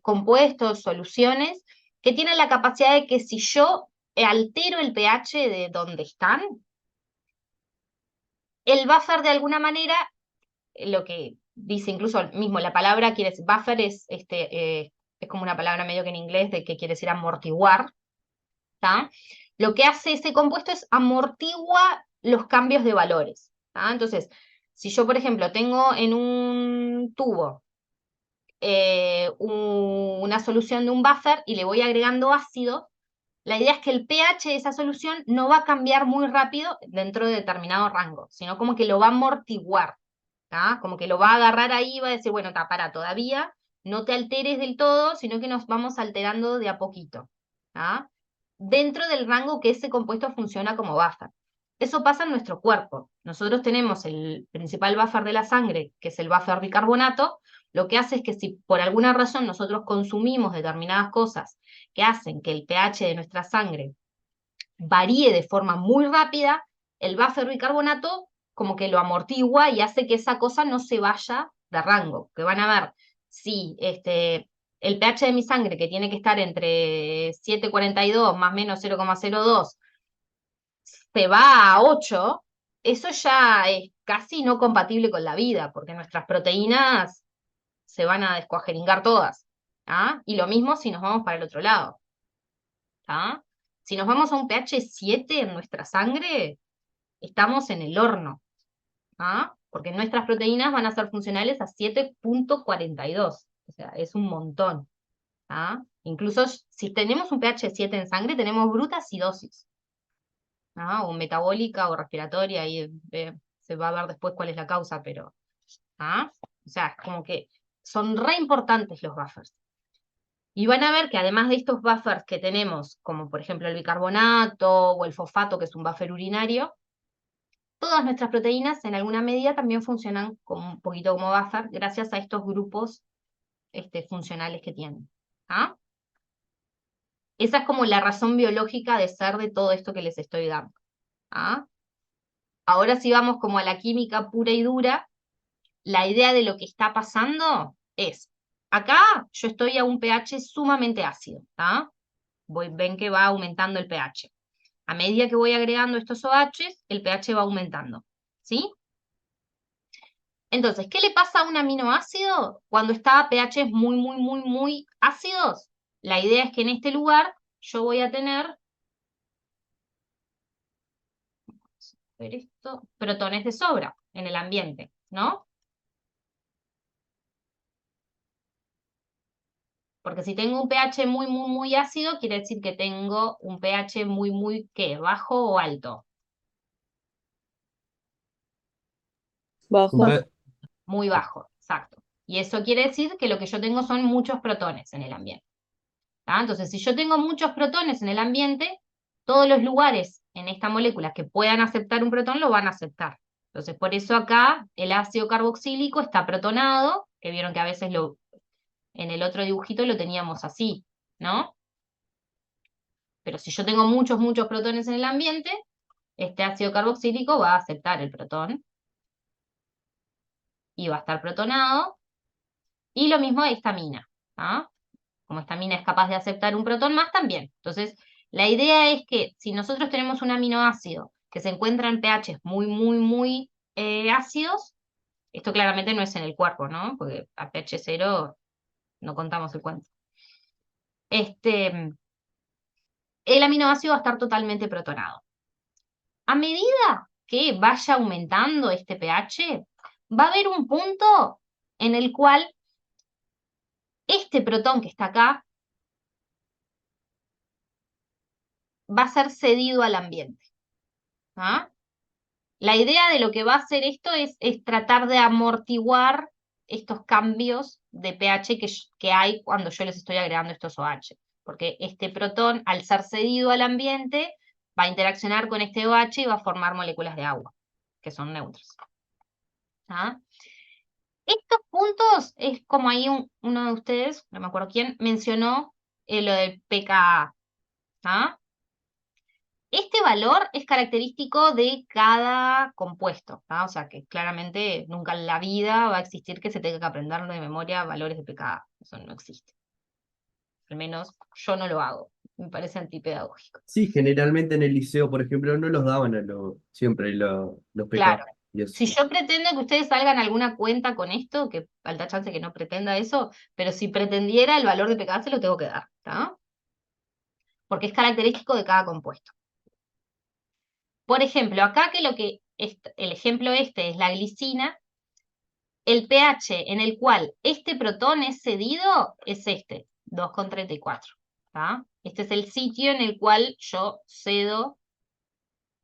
compuestos, soluciones, que tienen la capacidad de que si yo altero el pH de donde están, el buffer de alguna manera, lo que dice incluso mismo la palabra, quiere decir, buffer es como una palabra medio que en inglés de que quiere decir amortiguar, ¿tá? Lo que hace ese compuesto es amortigua los cambios de valores, ¿tá? Entonces, si yo, por ejemplo, tengo en un tubo una solución de un buffer y le voy agregando ácido, la idea es que el pH de esa solución no va a cambiar muy rápido dentro de determinado rango, sino como que lo va a amortiguar, ¿tá? Como que lo va a agarrar ahí y va a decir, bueno, para, todavía no te alteres del todo, sino que nos vamos alterando de a poquito, ¿tá? Dentro del rango que ese compuesto funciona como buffer. Eso pasa en nuestro cuerpo. Nosotros tenemos el principal buffer de la sangre, que es el buffer bicarbonato. Lo que hace es que si por alguna razón nosotros consumimos determinadas cosas que hacen que el pH de nuestra sangre varíe de forma muy rápida, el buffer bicarbonato como que lo amortigua y hace que esa cosa no se vaya de rango. Que van a ver, si el pH de mi sangre, que tiene que estar entre 7,42 más o menos 0,02, se va a 8, eso ya es casi no compatible con la vida, porque nuestras proteínas se van a descuajeringar todas. ¿Ah? Y lo mismo si nos vamos para el otro lado. ¿Ah? Si nos vamos a un pH 7 en nuestra sangre, estamos en el horno. ¿Ah? Porque nuestras proteínas van a ser funcionales a 7,42. O sea, es un montón. ¿Ah? Incluso si tenemos un pH 7 en sangre, tenemos bruta acidosis. ¿Ah? O metabólica o respiratoria, y se va a ver después cuál es la causa, pero ¿ah? O sea, es como que son re importantes los buffers. Y van a ver que además de estos buffers que tenemos, como por ejemplo el bicarbonato o el fosfato, que es un buffer urinario, todas nuestras proteínas en alguna medida también funcionan como, un poquito como buffer gracias a estos grupos funcionales que tienen. ¿Ah? Esa es como la razón biológica de ser de todo esto que les estoy dando. ¿Ah? Ahora sí vamos como a la química pura y dura. La idea de lo que está pasando es, acá yo estoy a un pH sumamente ácido, ¿tá? Ven que va aumentando el pH. A medida que voy agregando estos OHs, el pH va aumentando, ¿sí? Entonces, ¿qué le pasa a un aminoácido cuando está a pHs muy, muy, muy, muy ácidos? La idea es que en este lugar yo voy a tener protones de sobra en el ambiente, ¿no? Porque si tengo un pH muy, muy, muy ácido, quiere decir que tengo un pH muy, muy, ¿qué? ¿Bajo o alto? Bajo. Muy bajo, exacto. Y eso quiere decir que lo que yo tengo son muchos protones en el ambiente. ¿Tá? Entonces, si yo tengo muchos protones en el ambiente, todos los lugares en esta molécula que puedan aceptar un protón lo van a aceptar. Entonces, por eso acá el ácido carboxílico está protonado, que vieron que a veces en el otro dibujito lo teníamos así, ¿no? Pero si yo tengo muchos, muchos protones en el ambiente, este ácido carboxílico va a aceptar el protón y va a estar protonado. Y lo mismo de esta mina, ¿ah? Como esta mina es capaz de aceptar un protón más también. Entonces, la idea es que si nosotros tenemos un aminoácido que se encuentra en pHs muy, muy, muy ácidos, esto claramente no es en el cuerpo, ¿no? Porque a pH 0 no contamos el cuento. El aminoácido va a estar totalmente protonado. A medida que vaya aumentando este pH, va a haber un punto en el cual este protón que está acá va a ser cedido al ambiente. ¿Ah? La idea de lo que va a hacer esto es tratar de amortiguar estos cambios de pH que hay cuando yo les estoy agregando estos OH. Porque este protón, al ser cedido al ambiente, va a interaccionar con este OH y va a formar moléculas de agua, que son neutras. ¿Ah? Estos puntos es como ahí uno de ustedes, no me acuerdo quién, mencionó lo del pKa. ¿Ah? Este valor es característico de cada compuesto, ¿tá? O sea que claramente nunca en la vida va a existir que se tenga que aprender de memoria valores de pKa. Eso no existe. Al menos yo no lo hago. Me parece antipedagógico. Sí, generalmente en el liceo, por ejemplo, no los daban siempre los Claro. pecados. Y eso. Si yo pretendo que ustedes salgan alguna cuenta con esto, que alta chance que no pretenda eso, pero si pretendiera el valor de pKa se lo tengo que dar, ¿tá? Porque es característico de cada compuesto. Por ejemplo, acá el ejemplo este es la glicina. El pH en el cual este protón es cedido es este, 2,34. ¿Tá? Este es el sitio en el cual yo cedo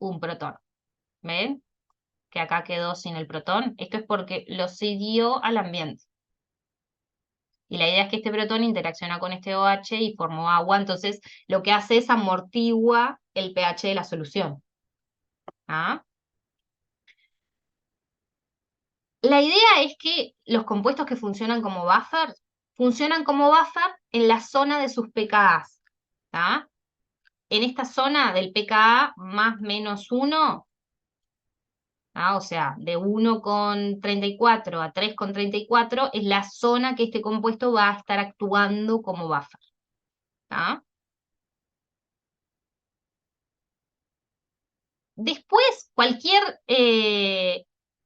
un protón. ¿Ven? Que acá quedó sin el protón. Esto es porque lo cedió al ambiente. Y la idea es que este protón interacciona con este OH y formó agua, entonces lo que hace es amortigua el pH de la solución. ¿Ah? La idea es que los compuestos que funcionan como buffer en la zona de sus pKa's. ¿Tá? En esta zona del pKa más menos 1, o sea, de 1,34 a 3,34, es la zona que este compuesto va a estar actuando como buffer. ¿Tá? Después, cualquier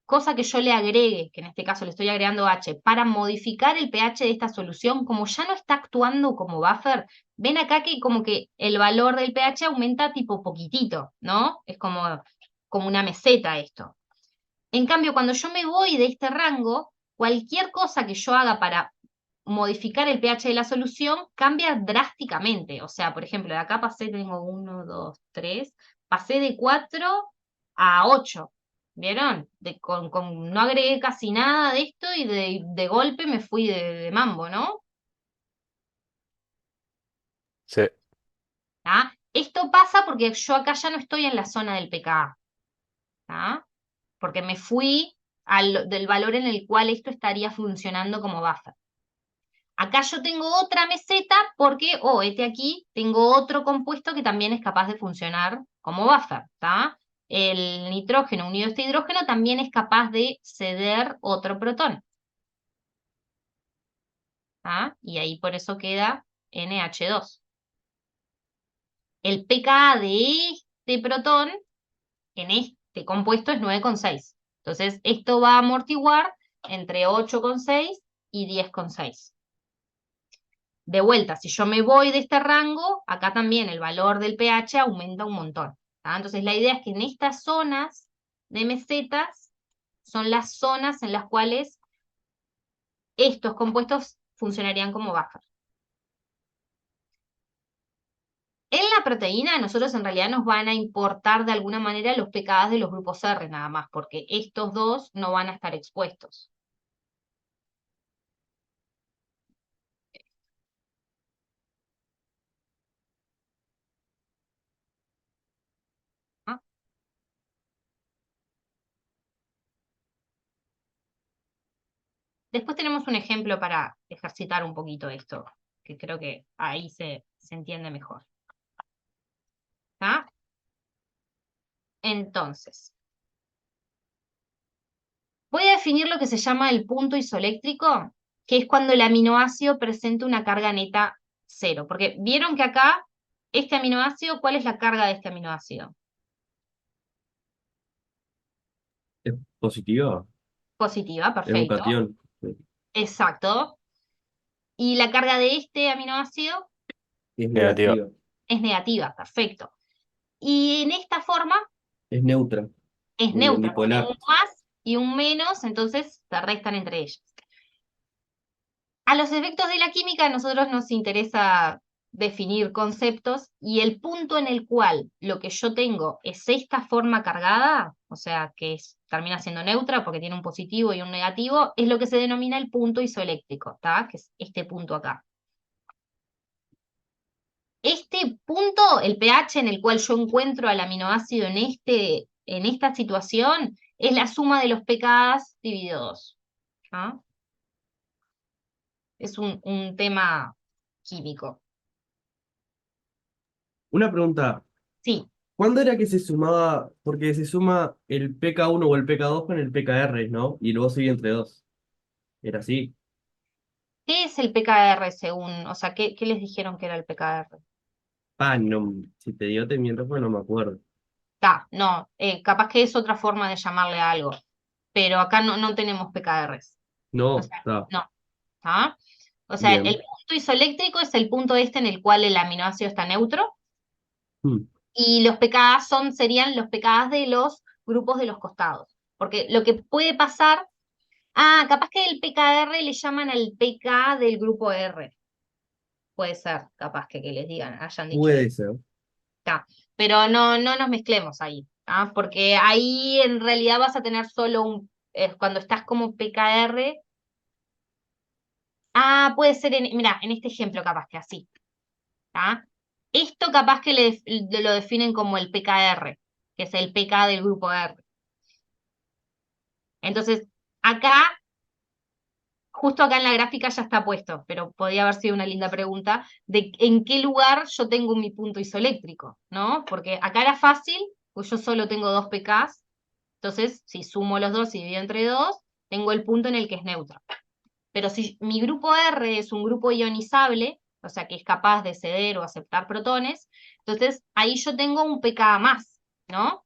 cosa que yo le agregue, que en este caso le estoy agregando H, para modificar el pH de esta solución, como ya no está actuando como buffer, ven acá que como que el valor del pH aumenta tipo poquitito, ¿no? Es como una meseta esto. En cambio, cuando yo me voy de este rango, cualquier cosa que yo haga para modificar el pH de la solución cambia drásticamente. O sea, por ejemplo, de acá tengo 1, 2, 3, pasé de 4 a 8. ¿Vieron? No agregué casi nada de esto y de golpe me fui de mambo, ¿no? Sí. ¿Tá? Esto pasa porque yo acá ya no estoy en la zona del pKa. ¿Tá? Porque me fui del valor en el cual esto estaría funcionando como buffer. Acá yo tengo otra meseta porque, aquí, tengo otro compuesto que también es capaz de funcionar como buffer, ¿tá? El nitrógeno unido a este hidrógeno también es capaz de ceder otro protón. ¿Tá? Y ahí por eso queda NH2. El pKa de este protón en este compuesto es 9,6. Entonces, esto va a amortiguar entre 8,6 y 10,6. De vuelta, si yo me voy de este rango, acá también el valor del pH aumenta un montón. ¿Tá? Entonces, la idea es que en estas zonas de mesetas son las zonas en las cuales estos compuestos funcionarían como buffer. En la proteína, nosotros en realidad nos van a importar de alguna manera los pKa de los grupos R nada más, porque estos dos no van a estar expuestos. ¿Ah? Después tenemos un ejemplo para ejercitar un poquito esto, que creo que ahí se entiende mejor. ¿Tá? Entonces, voy a definir lo que se llama el punto isoeléctrico, que es cuando el aminoácido presenta una carga neta 0. Porque vieron que acá, este aminoácido, ¿cuál es la carga de este aminoácido? ¿Es positiva? Positiva, Es un perfecto. catión. Exacto. Y la carga de este aminoácido Es Negativa. negativa. es negativa, perfecto. Y en esta forma Es neutra. es Muy neutra, tiene bipolar. un más y un menos, entonces se restan entre ellos. A los efectos de la química, a nosotros nos interesa definir conceptos y el punto en el cual lo que yo tengo es esta forma cargada, o sea, termina siendo neutra porque tiene un positivo y un negativo, es lo que se denomina el punto isoeléctrico, ¿tá? Que es este punto acá. Este punto, el pH en el cual yo encuentro al aminoácido en esta situación, es la suma de los pKa dividido 2. ¿Ah? Es un tema químico. Una pregunta. Sí, ¿Cuándo era que se sumaba? Porque se suma el pK1 o el pK2 con el pKr, ¿no? Y luego sigue entre dos. Era así. ¿qué es el pKr según, o sea, qué les dijeron que era el pKr? Ah, no. Si te digo te miento, pues no me acuerdo. No, capaz que es otra forma de llamarle a algo, pero acá no tenemos pKrs. O No, sea, está. no, ¿tá? O sea, el Bien. punto isoeléctrico es el punto este en el cual el aminoácido está neutro, Hmm. y los pKa serían los pKa de los grupos de los costados. Porque lo que puede pasar, capaz que el pKr le llaman al pK del grupo R. Puede ser, capaz que les digan, hayan dicho Puede eso. ser. Pero no nos mezclemos ahí, porque ahí en realidad vas a tener solo cuando estás como pKr, puede ser, mira, en este ejemplo capaz que así, ¿tá? Esto capaz que lo definen como el pKr, que es el pK del grupo R. Entonces, acá, justo acá en la gráfica ya está puesto, pero podría haber sido una linda pregunta, de en qué lugar yo tengo mi punto isoeléctrico, ¿no? Porque acá era fácil, pues yo solo tengo 2 pKs, entonces si sumo los dos y divido entre 2, tengo el punto en el que es neutro. Pero si mi grupo R es un grupo ionizable, o sea que es capaz de ceder o aceptar protones, entonces ahí yo tengo un pKa más, ¿no?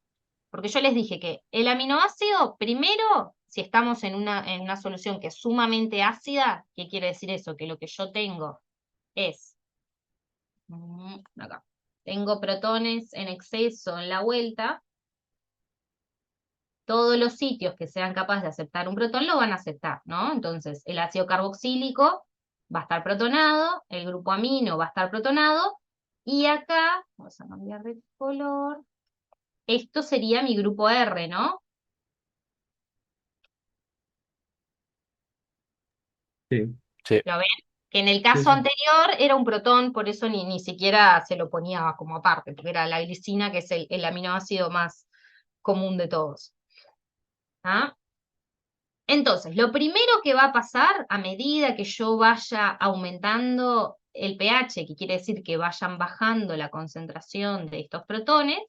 Porque yo les dije que el aminoácido, primero, si estamos en una solución que es sumamente ácida, ¿qué quiere decir eso? Que lo que yo tengo es, acá, tengo protones en exceso en la vuelta, todos los sitios que sean capaces de aceptar un protón lo van a aceptar, ¿no? Entonces, el ácido carboxílico va a estar protonado, el grupo amino va a estar protonado, y acá, vamos a cambiar de color, esto sería mi grupo R, ¿no? Sí. Sí. ¿Lo ven? Que en el Sí, caso sí. anterior era un protón, por eso ni siquiera se lo ponía como aparte, porque era la glicina, que es el aminoácido más común de todos. ¿Ah? Entonces, lo primero que va a pasar a medida que yo vaya aumentando el pH, que quiere decir que vayan bajando la concentración de estos protones,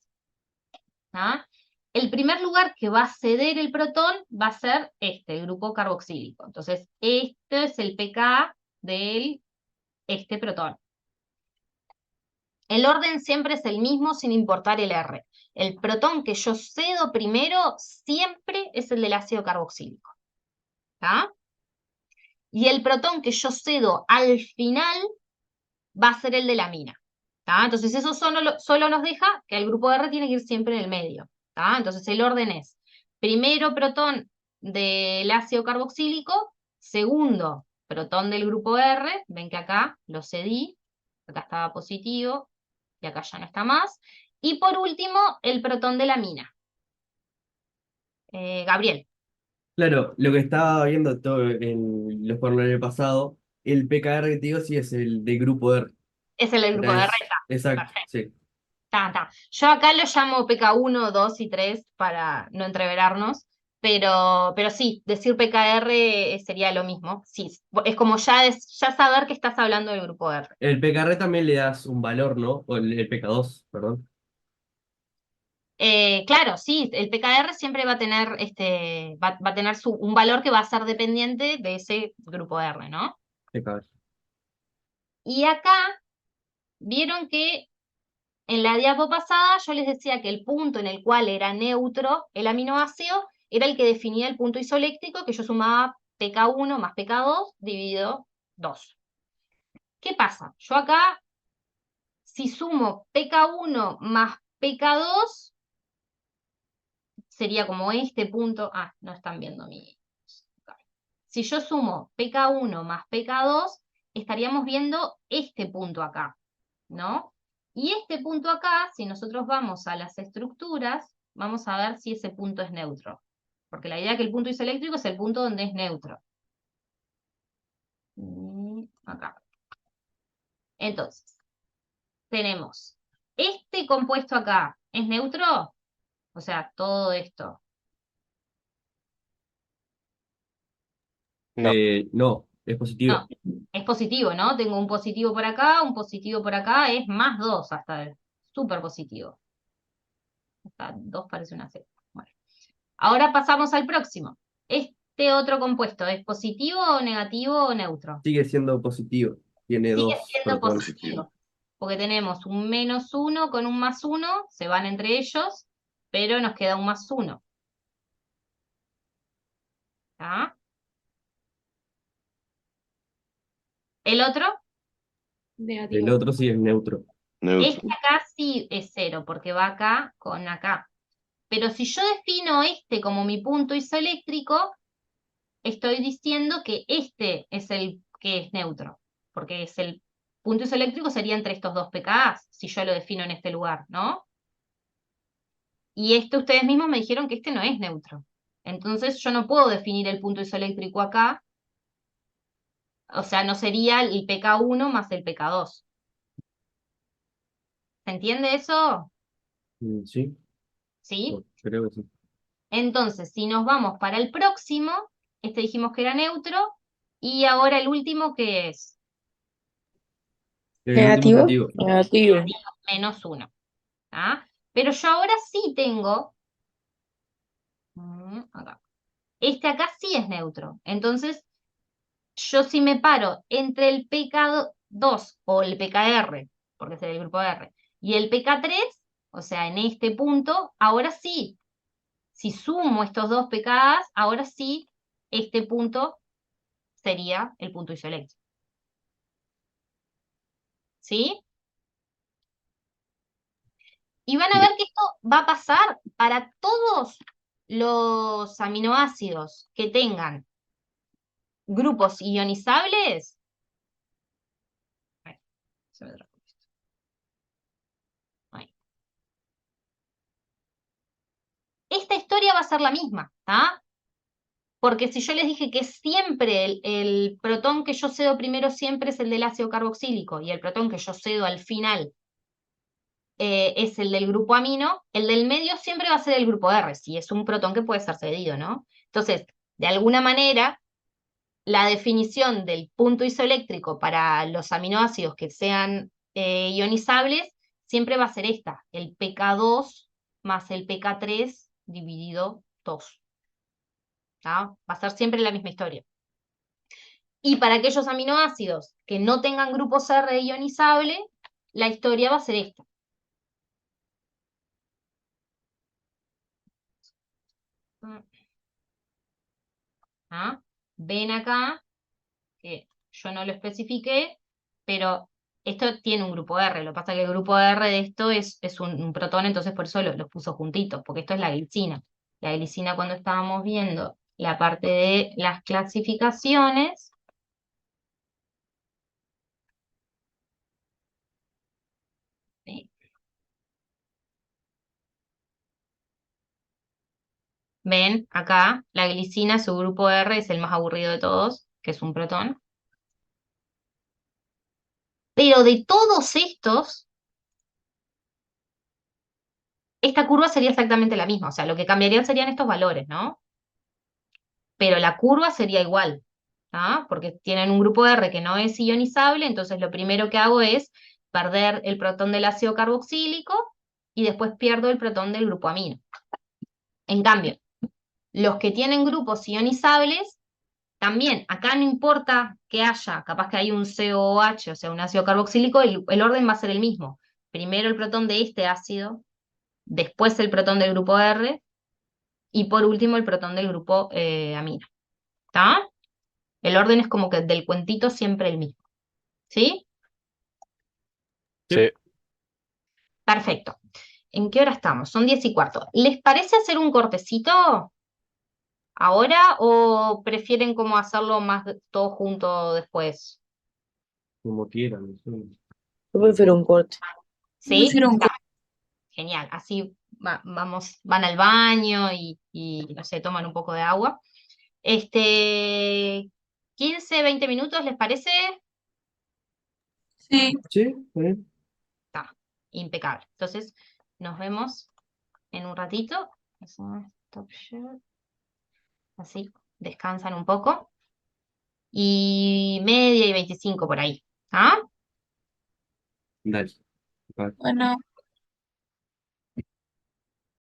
¿ah? El primer lugar que va a ceder el protón va a ser el grupo carboxílico. Entonces, este es el pK de este protón. El orden siempre es el mismo sin importar el R. El protón que yo cedo primero siempre es el del ácido carboxílico. ¿Tá? Y el protón que yo cedo al final va a ser el de la amina. ¿Tá? Entonces eso solo nos deja que el grupo R tiene que ir siempre en el medio. ¿Tá? Entonces el orden es, primero protón del ácido carboxílico, segundo protón del grupo R, ven que acá lo cedí, acá estaba positivo y acá ya no está más, y por último el protón de la amina. Gabriel. Claro, lo que estaba viendo todo en los cuadernos del pasado, el PKR que te digo sí es el de grupo R. Es el del grupo Era R, ese. Exacto, perfecto. sí. Yo acá lo llamo PK1, 2 y 3 para no entreverarnos, pero sí, decir PKR sería lo mismo. Sí, es como ya saber que estás hablando del grupo R. El PKR también le das un valor, ¿no? O el PK2, perdón. Claro, sí, el PKR siempre va a tener, va a tener un valor que va a ser dependiente de ese grupo R, ¿no? PKR. Y acá vieron que en la diapo pasada yo les decía que el punto en el cual era neutro el aminoácido era el que definía el punto isoeléctrico, que yo sumaba pK1 más pK2 dividido 2. ¿Qué pasa? Yo acá, si sumo pK1 más pK2, sería como este punto. Ah, no están viendo mi. Si yo sumo pK1 más pK2, estaríamos viendo este punto acá, ¿no? Y este punto acá, si nosotros vamos a las estructuras, vamos a ver si ese punto es neutro. Porque la idea es que el punto isoeléctrico es el punto donde es neutro. Acá. Entonces, tenemos este compuesto acá, ¿es neutro? O sea, todo esto. No, No, es positivo. No, es positivo, ¿no? Tengo un positivo por acá, es más 2 hasta el súper positivo. Hasta 2 parece una C. Bueno. Ahora pasamos al próximo. Este otro compuesto, ¿es positivo o negativo o neutro? Sigue siendo positivo. Tiene Sigue dos siendo protones. positivo, porque tenemos un -1 con un +1, se van entre ellos, pero nos queda un +1. ¿Tá? ¿El otro? El Negativo. otro sí es neutro. Este acá sí es 0, porque va acá con acá. Pero si yo defino este como mi punto isoeléctrico, estoy diciendo que este es el que es neutro, porque es el punto isoeléctrico sería entre estos dos pKs, si yo lo defino en este lugar, ¿no? Y esto ustedes mismos me dijeron que este no es neutro. Entonces yo no puedo definir el punto isoeléctrico acá, o sea, no sería el pK1 más el pK2. ¿Se entiende eso? Sí, ¿Sí? creo que sí. Entonces, si nos vamos para el próximo, este dijimos que era neutro, y ahora el último que es El último ¿Negativo? positivo. Negativo. -1. ¿Ah? Pero yo ahora sí tengo, acá. Este acá sí es neutro. Entonces, yo si me paro entre el pK2 o el pKr, porque es el grupo R, y el pK3, o sea, en este punto, ahora sí, si sumo estos dos pKs, ahora sí, este punto sería el punto isoeléctrico. ¿Sí? Y van a ver que esto va a pasar para todos los aminoácidos que tengan grupos ionizables. Ay, se me trajo esto. Ahí. Esta historia va a ser la misma, ¿tá? Porque si yo les dije que siempre el protón que yo cedo primero siempre es el del ácido carboxílico y el protón que yo cedo al final es el del grupo amino, el del medio siempre va a ser el grupo R, si es un protón que puede ser cedido, ¿no? Entonces, de alguna manera, la definición del punto isoeléctrico para los aminoácidos que sean ionizables siempre va a ser esta, el pK2 más el pK3 dividido 2. ¿Tá? Va a ser siempre la misma historia. Y para aquellos aminoácidos que no tengan grupos R ionizable, la historia va a ser esta. ¿Ah? Ven acá, que yo no lo especifiqué, pero esto tiene un grupo R. Lo que pasa es que el grupo R de esto es un protón, entonces por eso los puso juntitos, porque esto es la glicina. La glicina, cuando estábamos viendo la parte de las clasificaciones, ¿sí? Ven acá, la glicina, su grupo R es el más aburrido de todos, que es un protón. Pero de todos estos, esta curva sería exactamente la misma. O sea, lo que cambiarían serían estos valores, ¿no? Pero la curva sería igual, ¿ah? Porque tienen un grupo R que no es ionizable, entonces lo primero que hago es perder el protón del ácido carboxílico y después pierdo el protón del grupo amino. En cambio, los que tienen grupos ionizables, también, acá no importa que haya, capaz que hay un COOH, o sea, un ácido carboxílico, el orden va a ser el mismo. Primero el protón de este ácido, después el protón del grupo R, y por último el protón del grupo amino. ¿Está? El orden es como que del cuentito siempre el mismo. ¿Sí? Sí. Perfecto. ¿En qué hora estamos? Son 10:15. ¿Les parece hacer un cortecito ahora o prefieren como hacerlo más todo junto después? Como quieran. No sé. Yo prefiero un corte. ¿Sí? Prefiero un Está. Genial. Así van al baño y, no sé, toman un poco de agua. 15, 20 minutos, ¿les parece? Sí. Sí, ¿eh? Está. Impecable. Entonces, nos vemos en un ratito. Hacemos stop share. Así, descansan un poco. Y media y 25 por ahí. ¿Ah? Dale. Vale. Bueno.